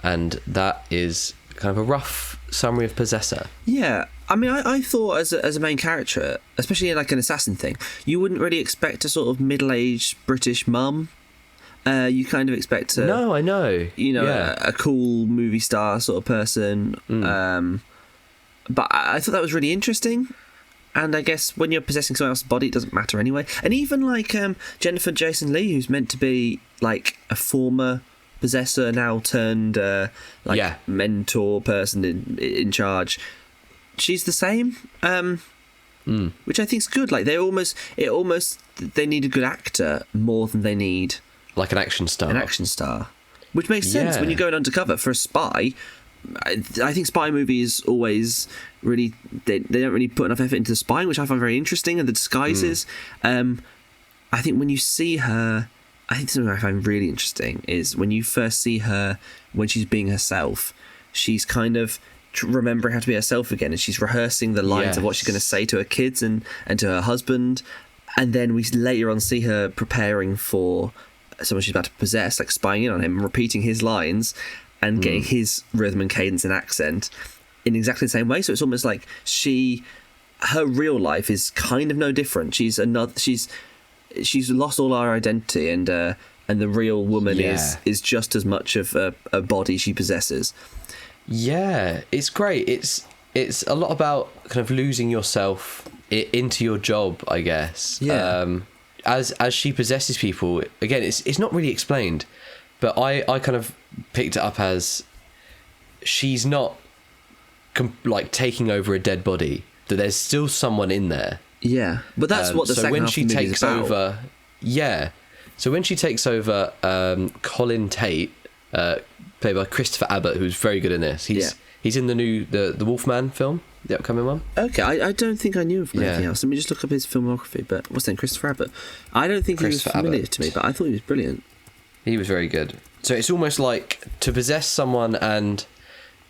And that is kind of a rough summary of Possessor. Yeah. I mean, I thought as a main character, especially like an assassin thing, you wouldn't really expect a sort of middle-aged British mum. You kind of expect No, I know. A cool movie star sort of person. But I thought that was really interesting. And I guess when you're possessing someone else's body, it doesn't matter anyway. And even like Jennifer Jason Leigh, who's meant to be like a former possessor, now turned mentor person in charge. She's the same, which I think is good. Like they need a good actor more than they need like an action star. Which makes sense when you're going undercover for a spy. I think spy movies always really they don't really put enough effort into the spying, which I find very interesting, and the disguises. I think when you see her, I think something I find really interesting is when you first see her when she's being herself. she's kind of remembering how to be herself again, and she's rehearsing the lines of what she's going to say to her kids and to her husband. And then we later on see her preparing for someone she's about to possess, like spying in on him, repeating his lines and getting his rhythm and cadence and accent in exactly the same way. So it's almost like her real life is kind of no different. She's lost all her identity, and the real woman is just as much of a body she possesses. Yeah, it's great. It's a lot about kind of losing yourself into your job, I guess. Yeah. As she possesses people, again, it's not really explained, but I kind of picked it up as she's not like taking over a dead body, that there's still someone in there. Yeah, but that's what the so second when half she of the movie takes is about. over, so when she takes over, Colin Tate, played by Christopher Abbott, who's very good in this. He's in the Wolfman film, the upcoming one. Okay, I don't think I knew of anything else. Let me just look up his filmography. But what's his name? Christopher Abbott. I don't think he was familiar to me, but I thought he was brilliant. He was very good. So it's almost like to possess someone and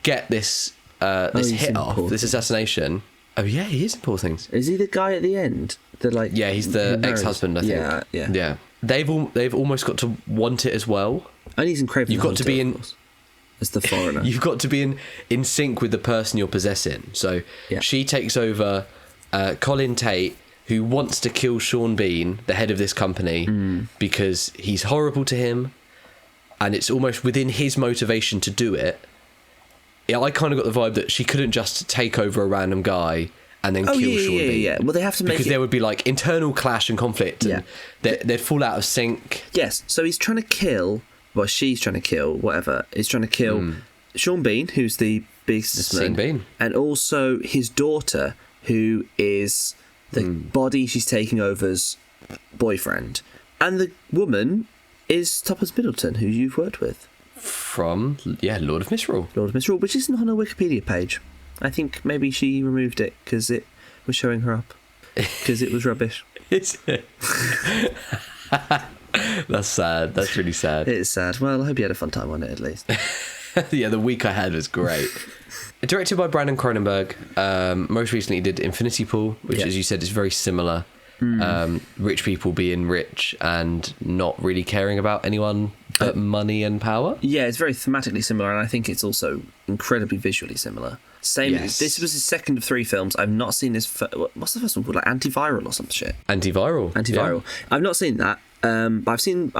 get this hit off, this assassination. Oh yeah, he is in Poor Things. Is he the guy at the end? Yeah, he's the ex-husband, I think. Yeah. They've almost got to want it as well. And he's in Craven. You've got to be in as the foreigner. You've got to be in sync with the person you're possessing. So she takes over Colin Tate, who wants to kill Sean Bean, the head of this company, because he's horrible to him, and it's almost within his motivation to do it. I kind of got the vibe that she couldn't just take over a random guy and then kill Sean Bean. Yeah. Well, they have to make because there would be like internal clash and conflict, and they'd fall out of sync. Yes. So he's trying to kill. Well, she's trying to kill. Whatever. He's trying to kill Sean Bean, who's the businessman, Bean, and also his daughter, who is the body she's taking over's boyfriend, and the woman is Thomas Middleton, who you've worked with. From Lord of Misrule. Lord of Misrule, which isn't on her Wikipedia page. I think maybe she removed it because it was showing her up. Because it was rubbish. Is it? That's sad. That's really sad. It is sad. Well, I hope you had a fun time on it at least. Yeah, the week I had was great. Directed by Brandon Cronenberg. Most recently did Infinity Pool, which, as you said, is very similar. Rich people being rich and not really caring about anyone but money and power. Yeah, it's very thematically similar, and I think it's also incredibly visually similar. This was his second of 3 films. I've not seen this. What's the first one called? Like Antiviral or some shit. Antiviral. Yeah. I've not seen that. But I've seen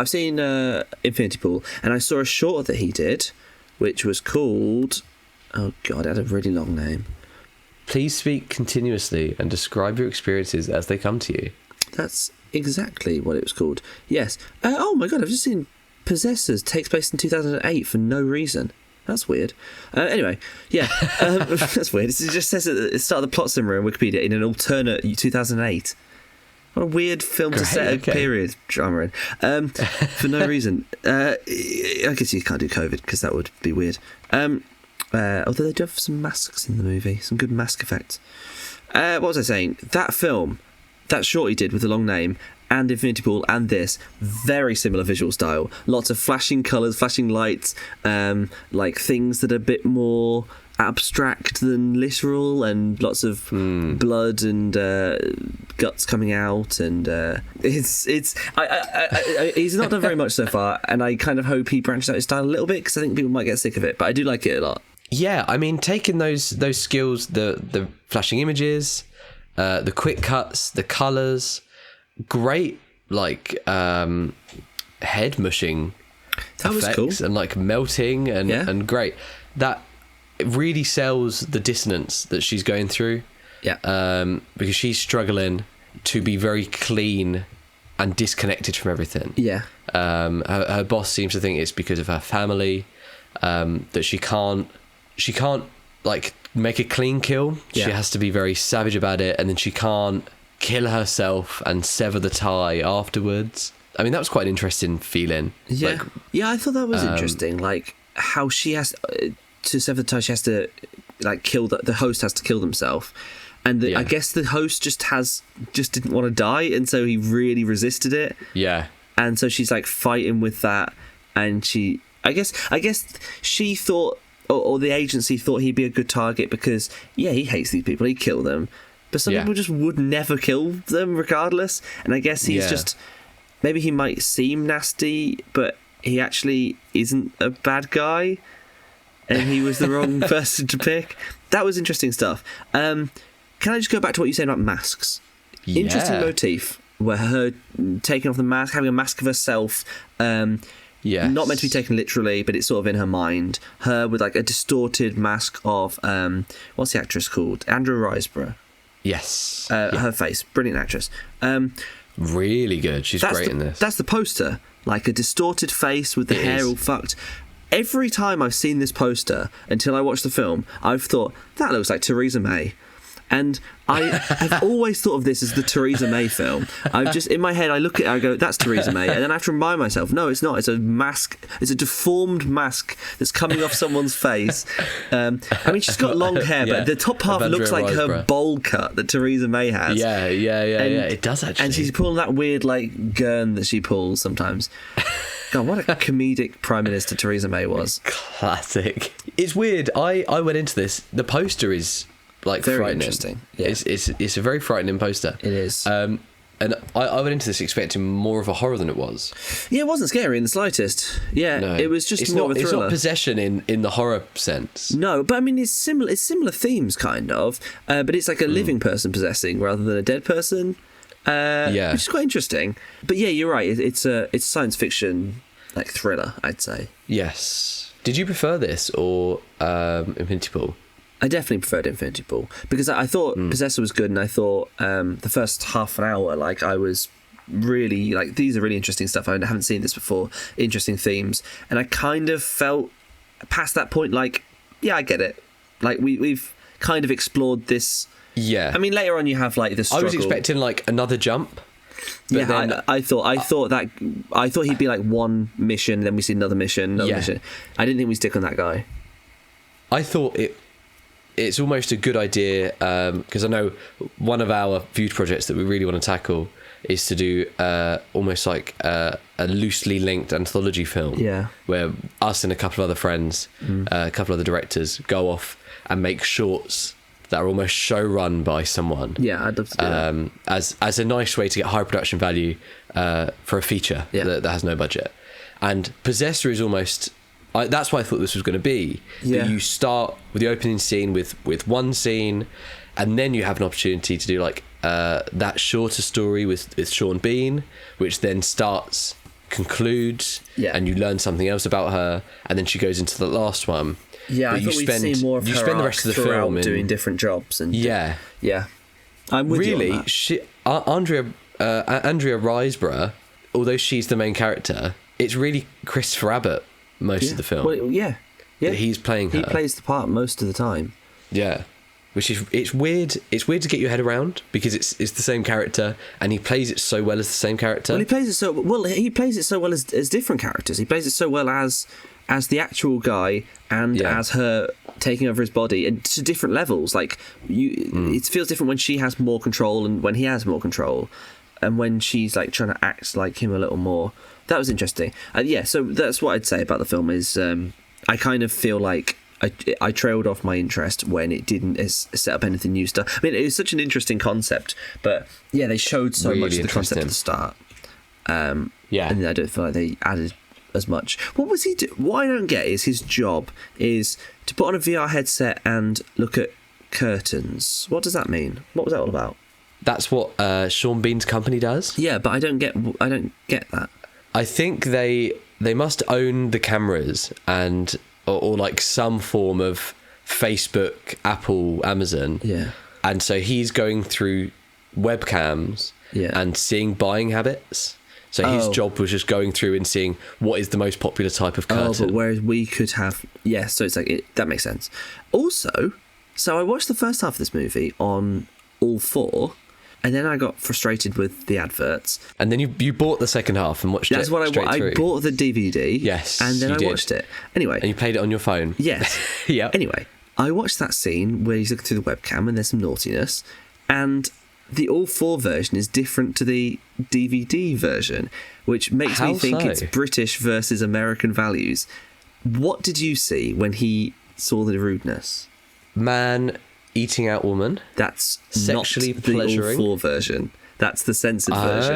Infinity Pool, and I saw a short that he did, which was called. Oh God, it had a really long name. Please speak continuously and describe your experiences as they come to you. That's exactly what it was called. Yes. Oh my God, I've just seen Possessors takes place in 2008 for no reason. That's weird. Anyway, that's weird. It just says at the start of the plot summary on Wikipedia in an alternate 2008. What a weird film to set a period drama in. For no reason. I guess you can't do COVID because that would be weird. Although they do have some masks in the movie, some good mask effects. What was I saying? That film, that short he did with the long name, and Infinity Pool, and this, very similar visual style. Lots of flashing colours, flashing lights, like things that are a bit more abstract than literal, and lots of blood and guts coming out, and he's not done very much so far, and I kind of hope he branches out his style a little bit because I think people might get sick of it, but I do like it a lot. Yeah, I mean, taking those skills, the flashing images, the quick cuts, the colours, great like head mushing that effects, was cool. and like melting and great. That it really sells the dissonance that she's going through. Yeah. Because she's struggling to be very clean and disconnected from everything. Yeah. Her boss seems to think it's because of her family, that she can't like make a clean kill. Yeah. She has to be very savage about it, and then she can't kill herself and sever the tie afterwards. I mean, that was quite an interesting feeling. Yeah. I thought that was interesting. Like how she has to sever the tie, she has to like kill the host has to kill themselves. And I guess the host just didn't want to die, and so he really resisted it. Yeah. And so she's like fighting with that, and I guess she thought or the agency thought he'd be a good target because, yeah, he hates these people, he'd kill them. But some people just would never kill them regardless. And I guess he's just... Maybe he might seem nasty, but he actually isn't a bad guy. And he was the wrong person to pick. That was interesting stuff. Can I just go back to what you said about masks? Yeah. Interesting motif, where her taking off the mask, having a mask of herself... Yes. Not meant to be taken literally, but it's sort of in her mind. Her with like a distorted mask of... what's the actress called? Andrew Riseborough. Yes. Her face. Brilliant actress. Really good. She's great in this. That's the poster. Like a distorted face with the hair all fucked. Every time I've seen this poster, until I watched the film, I've thought, that looks like Theresa May. And I've always thought of this as the Theresa May film. I've just, in my head, I look at it, I go, that's Theresa May. And then I have to remind myself, no, it's not. It's a mask. It's a deformed mask that's coming off someone's face. I mean, she's got long hair, but the top half looks like her bowl cut that Theresa May has. Yeah. It does, actually. And she's pulling that weird, like, gurn that she pulls sometimes. God, what a comedic Prime Minister Theresa May was. Classic. It's weird. I went into this. The poster is... like very frightening. Interesting. Yeah. It's a very frightening poster. It is. And I went into this expecting more of a horror than it was. Yeah, it wasn't scary in the slightest. Yeah, No. it was just it's more not, of a thriller. It's not possession in the horror sense. No, but I mean, it's similar themes, kind of. But it's like a living person possessing rather than a dead person. Which is quite interesting. But yeah, you're right. It's science fiction like thriller, I'd say. Yes. Did you prefer this or Infinity Pool? I definitely preferred Infinity Pool because I thought Possessor was good, and I thought the first half an hour, like, I was really like, these are really interesting stuff. I haven't seen this before. Interesting themes, and I kind of felt past that point like, yeah, I get it. Like we've kind of explored this. Yeah. I mean, later on you have like this struggle. I was expecting like another jump. Yeah, then, I thought he'd be like one mission, then we see another mission. Mission. I didn't think we'd stick on that guy. I thought it's almost a good idea because I know one of our future projects that we really want to tackle is to do almost like a loosely linked anthology film. Yeah. Where us and a couple of other friends, a couple of other directors go off and make shorts that are almost show run by someone. Yeah, I'd love to do that. As a nice way to get high production value for a feature that has no budget. And Possessor is almost... that's what I thought this was going to be. Yeah. That you start with the opening scene with one scene, and then you have an opportunity to do like that shorter story with Sean Bean, which then concludes, and you learn something else about her, and then she goes into the last one. Yeah, but I thought we'd see more of her spend the rest of the film doing different jobs and yeah. I'm with really, you on that. Andrea Riseborough, although she's the main character, it's really Christopher Abbott most of the film. Well, yeah. That he's playing her. He plays the part most of the time. Yeah, which is it's weird. It's weird to get your head around because it's the same character and he plays it so well as the same character. Well, he plays it so well. He plays it so well as different characters. He plays it so well as the actual guy and as her taking over his body, and to different levels. Like it feels different when she has more control and when he has more control, and when she's like trying to act like him a little more. That was interesting. So that's what I'd say about the film is I kind of feel like I trailed off my interest when it didn't set up anything new stuff. I mean, it was such an interesting concept, but yeah, they showed so really much of the concept at the start. And I don't feel like they added as much. What was he do? What I don't get is his job is to put on a VR headset and look at curtains. What does that mean? What was that all about? That's what Sean Bean's company does. Yeah, but I don't get that. I think they must own the cameras and or like some form of Facebook, Apple, Amazon. Yeah. And so he's going through webcams and seeing buying habits. So his job was just going through and seeing what is the most popular type of curtain. But whereas we could have... Yeah, so it's like... that makes sense. Also, so I watched the first half of this movie on all four, and then I got frustrated with the adverts. And then you bought the second half and watched it straight through. I bought the DVD. Yes, and then you I did. watched it. Anyway. And you played it on your phone. Yes. Yeah. Anyway, I watched that scene where he's looking through the webcam and there's some naughtiness, and the all four version is different to the DVD version, which makes me think it's British versus American values. What did you see when he saw the rudeness. Man eating out woman. That's Sexually not pleasuring. the all 4 version. That's the censored version.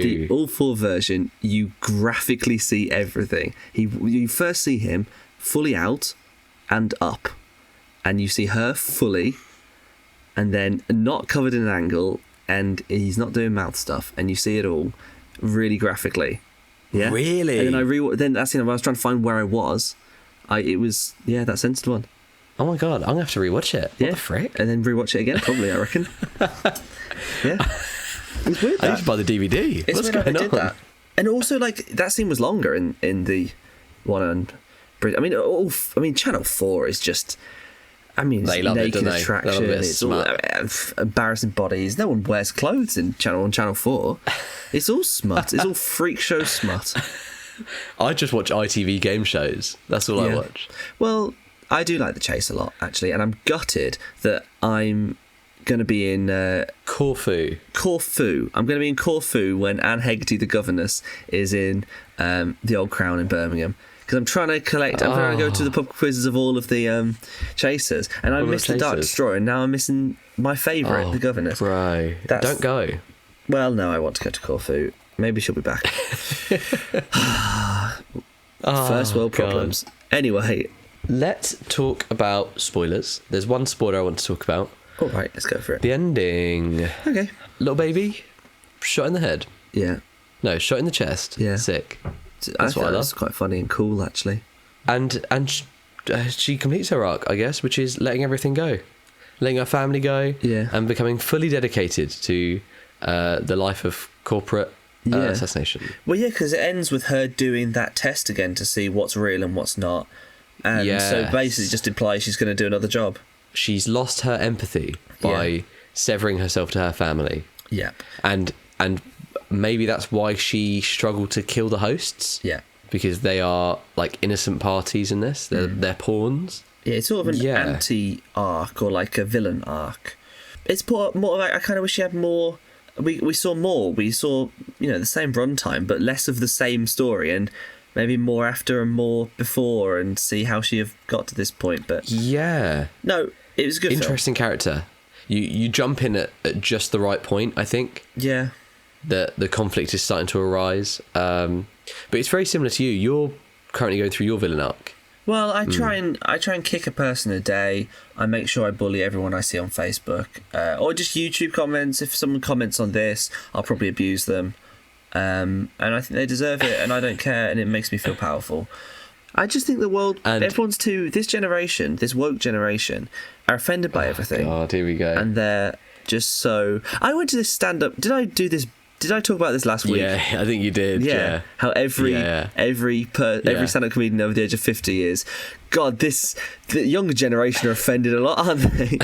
The all 4 version, you graphically see everything. You first see him fully out and up, and you see her fully, and then not covered in an angle, and he's not doing mouth stuff, and you see it all really graphically. Yeah, really. And then then that's I was trying to find where I was. It was that censored one. Oh my god, I'm gonna have to rewatch it. What the frick? And then rewatch it again, probably. I reckon. Yeah. It's weird. I need to buy the DVD. It's What's weird going how they on? did that. And also, like, that scene was longer in the one on. I mean, Channel 4 is just. I mean, it's they love naked it, don't they? attraction. They love It's all embarrassing bodies. No one wears clothes on Channel 4. It's all smut. It's all freak show smut. I just watch ITV game shows. That's all I watch. Well, I do like The Chase a lot, actually, and I'm gutted that I'm going to be in Corfu. I'm going to be in Corfu when Anne Hegarty, the governess, is in the Old Crown in Birmingham. Because I'm trying to collect. I'm trying to go to the pub quizzes of all of the chasers, and I missed the Dark Destroyer, and now I'm missing my favourite, the governess. Bro, don't go. Well, no, I want to go to Corfu. Maybe she'll be back. First world problems. Anyway, let's talk about spoilers. There's one spoiler I want to talk about. All right, let's go for it. The ending. Okay. Little baby, shot in the head. Yeah. No, shot in the chest. Yeah. Sick. That's what I love. It's quite funny and cool, actually. And she completes her arc, I guess, which is letting everything go, letting her family go, and becoming fully dedicated to the life of corporate assassination. Well, yeah, because it ends with her doing that test again to see what's real and what's not, and so basically it just implies she's going to do another job. She's lost her empathy by severing herself to her family. Yeah, and maybe that's why she struggled to kill the hosts. Yeah, because they are like innocent parties in this. They're pawns. Yeah, it's sort of an anti-arc or like a villain arc. It's more like I kind of wish she had more. We saw more. We saw the same runtime, but less of the same story, and maybe more after and more before, and see how she have got to this point. But no, it was a good. Interesting character. You jump in at just the right point, I think. Yeah. The conflict is starting to arise. But it's very similar to you. You're currently going through your villain arc. Well, I try and kick a person a day. I make sure I bully everyone I see on Facebook, or just YouTube comments. If someone comments on this, I'll probably abuse them, and I think they deserve it, and I don't care, and it makes me feel powerful. I just think the world, everyone's this generation, this woke generation, are offended by everything. God, here we go. And they're just so. I went to this stand-up. Did I do this? Did I talk about this last week? Yeah, I think you did. Yeah. How every stand-up comedian over the age of 50 is. God, the younger generation are offended a lot, aren't they?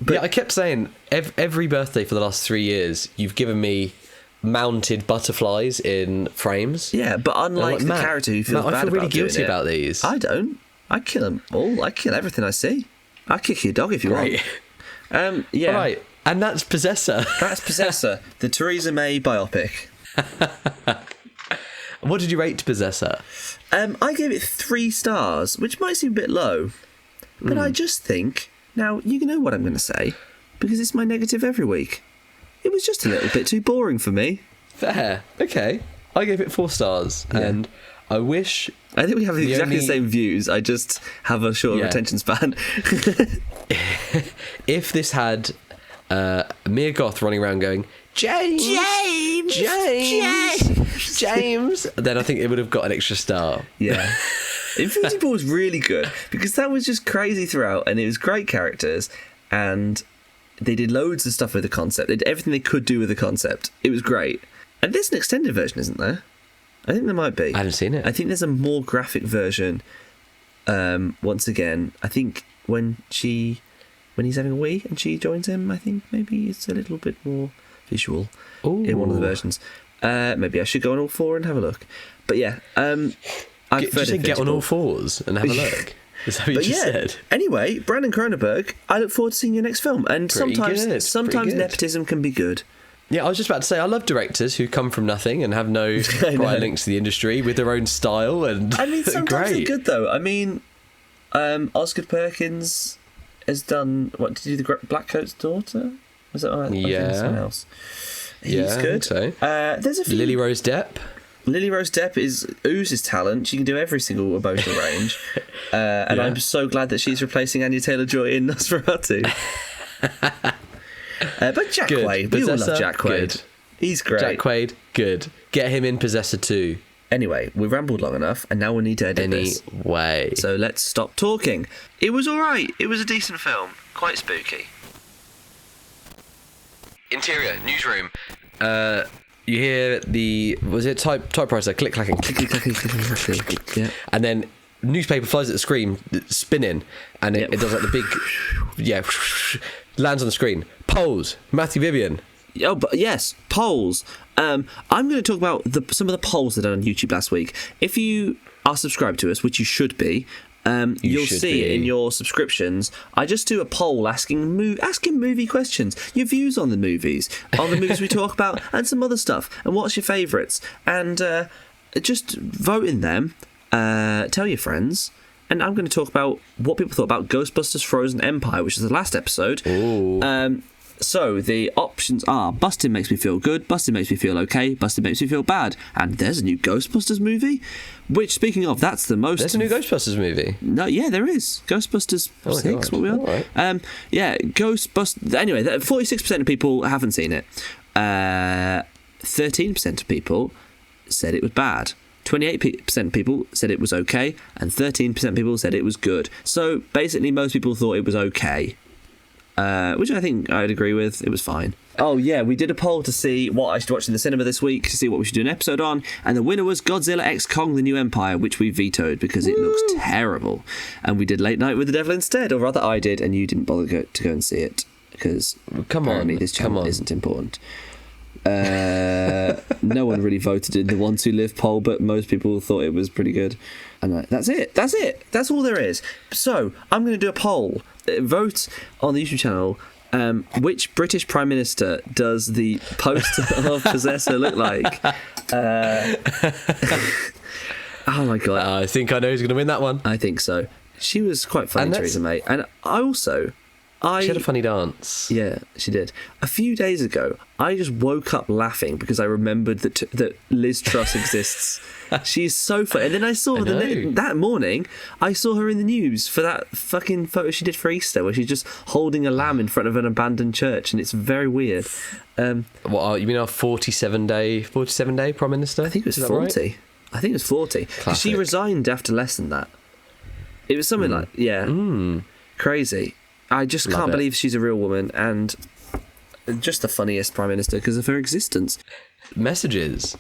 But I kept saying every birthday for the last 3 years, you've given me mounted butterflies in frames. Yeah, but unlike the character who feels bad I feel really about doing guilty about these. I don't. I kill them all. I kill everything I see. I'll kick your dog if you want. Yeah. All right. And that's Possessor. That's Possessor, the Theresa May biopic. What did you rate Possessor? I gave it 3 stars, which might seem a bit low. But I just think, now you know what I'm going to say, because it's my negative every week. It was just a little bit too boring for me. Fair. Okay. I gave it 4 stars. Yeah. And I think we have exactly the same views. I just have a shorter attention span. If this had Mia Goth running around going, James, then I think it would have got an extra star. Yeah. Infinity War was really good because that was just crazy throughout, and it was great characters, and they did loads of stuff with the concept. They did everything they could do with the concept. It was great. And there's an extended version, isn't there? I think there might be. I haven't seen it. I think there's a more graphic version. Once again, I think when he's having a wee and she joins him, I think maybe it's a little bit more visual in one of the versions. Maybe I should go on all 4 and have a look. But yeah, did you say get on all 4s and have a look? Is that what you just said? Anyway, Brandon Cronenberg, I look forward to seeing your next film. And sometimes nepotism can be good. Yeah, I was just about to say, I love directors who come from nothing and have no prior links to the industry with their own style. And I mean, sometimes they're good, though. I mean, Oscar Perkins has done what? Did he do the Blackcoat's Daughter? Was that right? Yeah. Someone else. He's good. So. There's a few. Lily Rose Depp. Lily Rose Depp oozes talent. She can do every single emotional range. And I'm so glad that she's replacing Anya Taylor-Joy in Nosferatu. But Jack Quaid. We all love Jack Quaid. Good. He's great. Jack Quaid, good. Get him in Possessor 2. Anyway, we rambled long enough, and now we need to edit this. Anyway. So let's stop talking. It was alright. It was a decent film. Quite spooky. Interior, newsroom. You hear the... Was it typewriter? Click, clacking. Click, clacking, click, click. Yeah. And then newspaper flies at the screen, spinning, and it does like the big... Yeah. Lands on the screen. Polls. Matthew Vivian. Oh, but yes, polls. I'm going to talk about some of the polls that are on YouTube last week. If you are subscribed to us, which you should be, you'll see it in your subscriptions. I just do a poll asking movie questions, your views on the movies we talk about, and some other stuff. And what's your favourites? And just vote in them. Tell your friends. And I'm going to talk about what people thought about Ghostbusters Frozen Empire, which is the last episode. Ooh. So the options are: Busting makes me feel good, Busting makes me feel okay, Busting makes me feel bad, and there's a new Ghostbusters movie. Which, speaking of, that's the most. There's a new Ghostbusters movie. No, yeah, there is Ghostbusters 6. God. What we on? Right. Yeah, Ghostbusters. Anyway, 46% of people haven't seen it. 13% of people said it was bad. 28% of people said it was okay, and 13% of people said it was good. So basically, most people thought it was okay. Which I think I'd agree with. It was fine. Oh yeah, we did a poll to see what I should watch in the cinema this week, to see what we should do an episode on, and the winner was Godzilla x Kong: The New Empire, which we vetoed because it looks terrible. And we did Late Night with the Devil instead, or rather I did, and you didn't bother to go and see it because apparently this channel isn't important. No one really voted in the Ones Who Live poll, but most people thought it was pretty good. And that's it. That's all there is. So I'm going to do a poll. Vote on the YouTube channel. Which British Prime Minister does the poster of Possessor look like? Oh my god! I think I know who's going to win that one. I think so. She was quite funny, Theresa May, and she had a funny dance. Yeah, she did. A few days ago, I just woke up laughing because I remembered that Liz Truss exists. She's so funny. And then I saw that morning, I saw her in the news for that fucking photo she did for Easter, where she's just holding a lamb in front of an abandoned church, and it's very weird. What you mean our 47-day Prime Minister? I think it was 40. Right? I think it was 40. Because she resigned after less than that. It was something crazy. I just can't believe she's a real woman, and just the funniest Prime Minister because of her existence. Messages.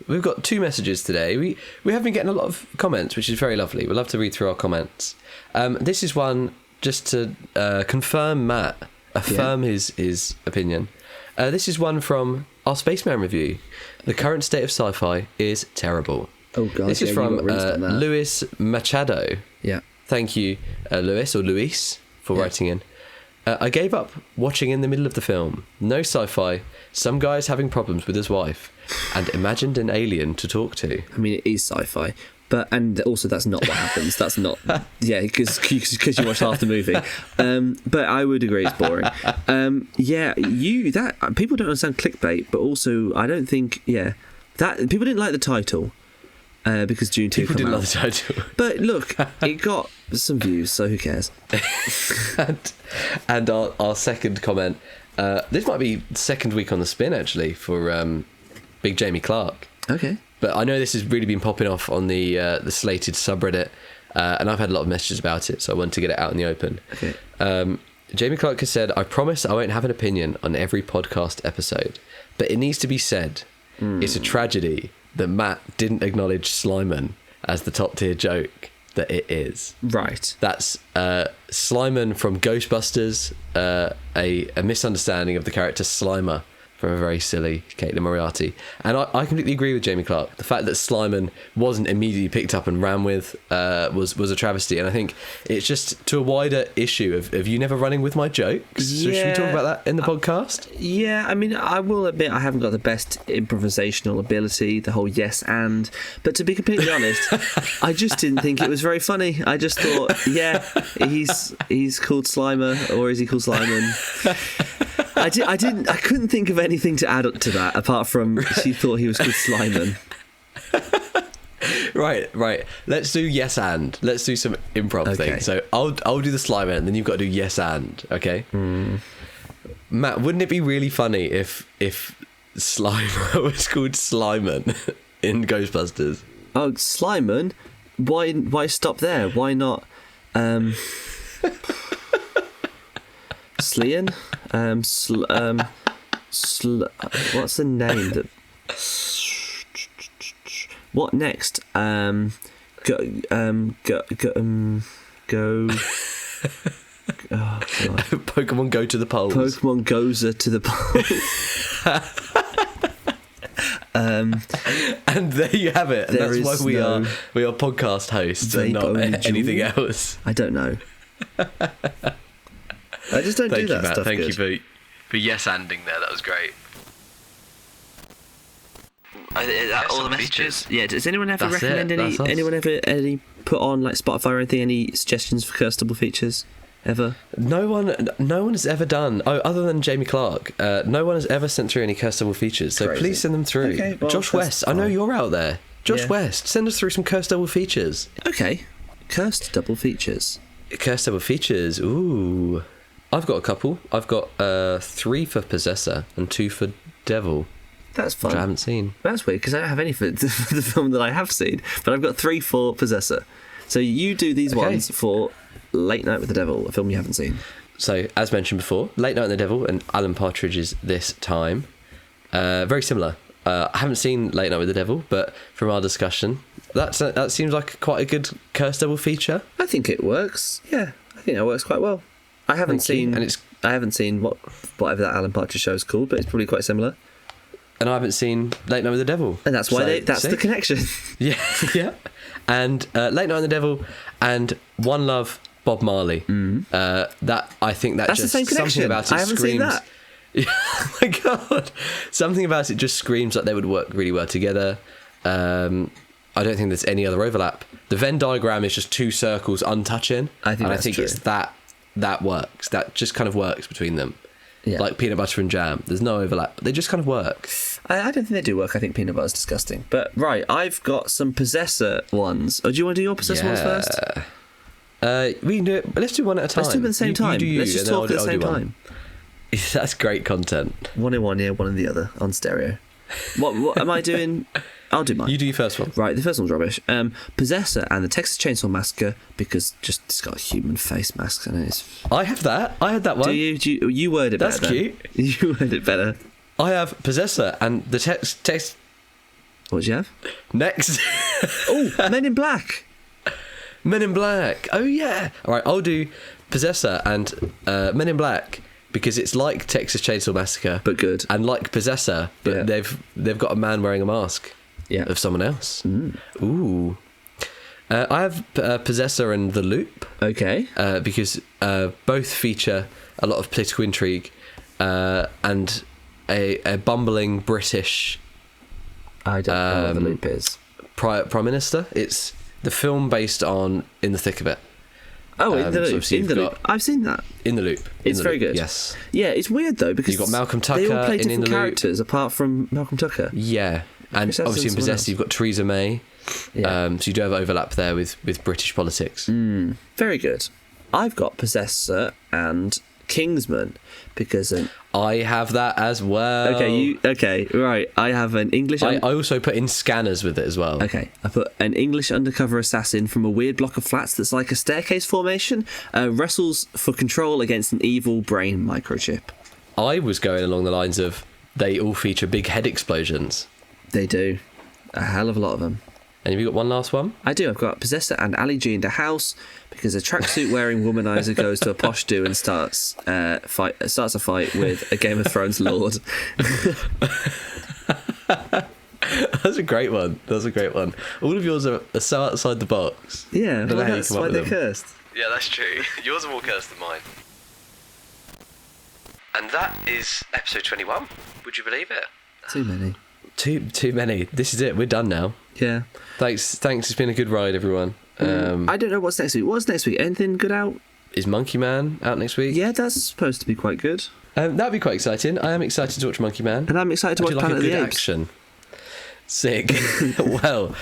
We've got 2 messages today. We have been getting a lot of comments, which is very lovely. We'd love to read through our comments. This is one just to confirm his opinion. This is one from our Spaceman review. The current state of sci-fi is terrible. Oh god! This is from Luis Machado. Yeah. Thank you, Luis, for writing in. I gave up watching in the middle of the film. No sci-fi. Some guy's having problems with his wife, and imagined an alien to talk to. I mean, it is sci-fi, and also that's not what happens. That's not, because you watched half the movie. But I would agree it's boring. People don't understand clickbait, but also I don't think that people didn't like the title. Because June 2 people didn't like the title. But look, it got some views, so who cares? and our second comment, this might be second week on the spin actually for Big Jamie Clark. Okay. But I know this has really been popping off on the Slated subreddit, and I've had a lot of messages about it, so I wanted to get it out in the open. Okay. Jamie Clark has said, I promise I won't have an opinion on every podcast episode, but it needs to be said. It's a tragedy that Matt didn't acknowledge Slyman as the top tier joke that it is. Right. That's Slyman from Ghostbusters, a misunderstanding of the character Slimer from a very silly Caitlin Moriarty. And I completely agree with Jamie Clark. The fact that Slyman wasn't immediately picked up and ran with was a travesty. And I think it's just to a wider issue of you never running with my jokes. So should we talk about that in the podcast? Yeah, I mean, I will admit I haven't got the best improvisational ability, the whole yes and. But to be completely honest, I just didn't think it was very funny. I just thought, yeah, he's called Slimer, or is he called Slyman? I couldn't think of anything to add up to that apart from she thought he was called Slyman. Right. Let's do yes and. Let's do some improv thing. So I'll do the Slyman, and then you've got to do yes and. Okay. Matt, wouldn't it be really funny if Slimer was called Slyman in Ghostbusters? Oh, Slyman? Why stop there? Why not? Slian? What's the name that? What next? Go. Oh, God. Pokemon go to the polls. Pokemon Gozer to the polls. And there you have it. And that's why we are podcast hosts and not anything else. I don't know. I just don't do that Matt. stuff. Thank good. you for yes-anding there. That was great. Is that all the messages? Yeah. Does anyone ever That's recommend it. any? That's us. Anyone ever put on like Spotify or anything? Any suggestions for cursed double features? Ever? No one has ever done. Oh, other than Jamie Clark, no one has ever sent through any cursed double features. So Crazy. please send them through. Okay, well, Josh that's West, I know fine. you're out there. Josh Yeah. West, send us through some cursed double features. Okay. Cursed double features. Cursed double features. Ooh, I've got a couple. I've got 3 for Possessor and 2 for Devil, That's which fun. I haven't seen. That's weird because I don't have any for the film that I have seen, but I've got 3 for Possessor. So you do these ones for Late Night with the Devil, a film you haven't seen. So, as mentioned before, Late Night with the Devil and Alan Partridge's This Time. Very similar. I haven't seen Late Night with the Devil, but from our discussion, that seems like quite a good cursed double feature. I think it works. Yeah, I think it works quite well. I haven't Thank you. seen, And it's- I haven't seen whatever that Alan Partridge show is called, but it's probably quite similar. And I haven't seen Late Night with the Devil. And that's why that's the connection. Yeah, yeah. And Late Night with the Devil and One Love, Bob Marley. That I think That's just the same connection. something about it I haven't seen screams. that. Oh my God, something about it just screams like they would work really well together. I don't think there's any other overlap. The Venn diagram is just 2 circles untouching. I think that's true. it's that works. That just kind of works between them. Yeah. Like peanut butter and jam. There's no overlap. They just kind of work. I don't think they do work. I think peanut butter is disgusting. But right, I've got some Possessor ones. Oh, do you want to do your Possessor ones first? We can do it. Let's do one at a time. Let's do them at the same time. You do Let's just and then talk at the I'll same do one. time. That's great content. One in one ear, one in the other, on stereo. What am I doing? I'll do mine. You do your first one. Right, the first one's rubbish. Possessor and the Texas Chainsaw Massacre, because just it's got a human face mask and it's. I have that. I had that one. Do you word it That's better? cute. You word it better. I have Possessor and the text What do you have? next. Oh, Men in Black. Men in Black. Oh yeah. All right, I'll do Possessor and Men in Black because it's like Texas Chainsaw Massacre, But good. and like Possessor, but Yeah. they've got a man wearing a mask Yeah. of someone else. Ooh. I have Possessor and The Loop. Okay. Because both feature a lot of political intrigue and a bumbling British I don't know what the loop is. prime minister. It's the film based on In the Thick of It. Oh, in the so loop. obviously In the you've loop. got- I've seen that. In the Loop. In It's the very Loop, good. Yes. Yeah, it's weird though because You've got Malcolm they all Tucker play in different the Loop. characters apart from Malcolm Tucker. Yeah. And Chris Evans obviously in and someone Possessed else. you've got Theresa May. Yeah. So you do have overlap there with British politics. Very good. I've got Possessor and Kingsman because I have that as well. okay, right. I have an English. I also put in Scanners with it as well. Okay, I put an English undercover assassin from a weird block of flats that's like a staircase formation wrestles for control against an evil brain microchip. I was going along the lines of they all feature big head explosions. They do. A hell of a lot of them. And have you got one last one? I do. I've got Possessor and Ali G in the house because a tracksuit wearing womanizer goes to a posh do and starts a fight with a Game of Thrones lord. That's a great one. All of yours are so outside the box. Yeah, well, that's why they're cursed. Yeah, that's true. Yours are more cursed than mine. And that is episode 21. Would you believe it? Too many. Too many. This is it. We're done now. Yeah. Thanks. It's been a good ride, everyone. I don't know what's next week. What's next week? Anything good out? Is Monkey Man out next week? Yeah, that's supposed to be quite good. That'd be quite exciting. I am excited to watch Monkey Man. And I'm excited to watch Planet of the Apes. Action. Sick. Well,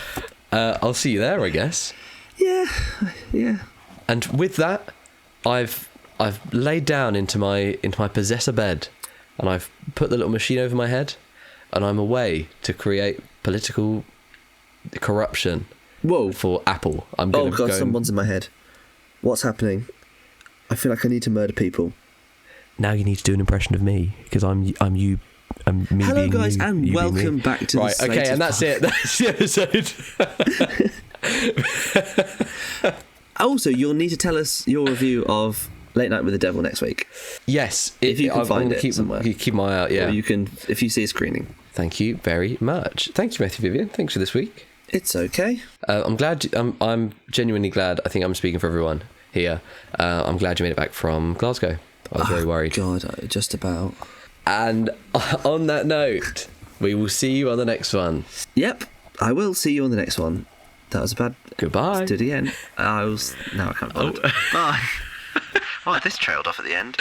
I'll see you there, I guess. Yeah. And with that, I've laid down into my Possessor bed, and I've put the little machine over my head, and I'm away to create political corruption. Whoa. For Apple. Oh God, someone's in my head. What's happening? I feel like I need to murder people. Now you need to do an impression of me, because I'm you. I'm me. Hello, guys, you, and you welcome back to the Slated Okay, and that's pod. it. That's the episode. Also, you'll need to tell us your review of Late Night with the Devil next week. Yes, if you can find it somewhere. Keep my eye out. Yeah, or you can if you see a screening. Thank you very much. Thank you, Matthew Vivian. Thanks for this week. It's okay. I'm glad. I'm genuinely glad. I think I'm speaking for everyone here. I'm glad you made it back from Glasgow. I was very worried. God, just about. And on that note, we will see you on the next one. Yep, I will see you on the next one. That was a bad. Goodbye. Let's do it again. Now I can't. Oh. Bye. Oh, this trailed off at the end.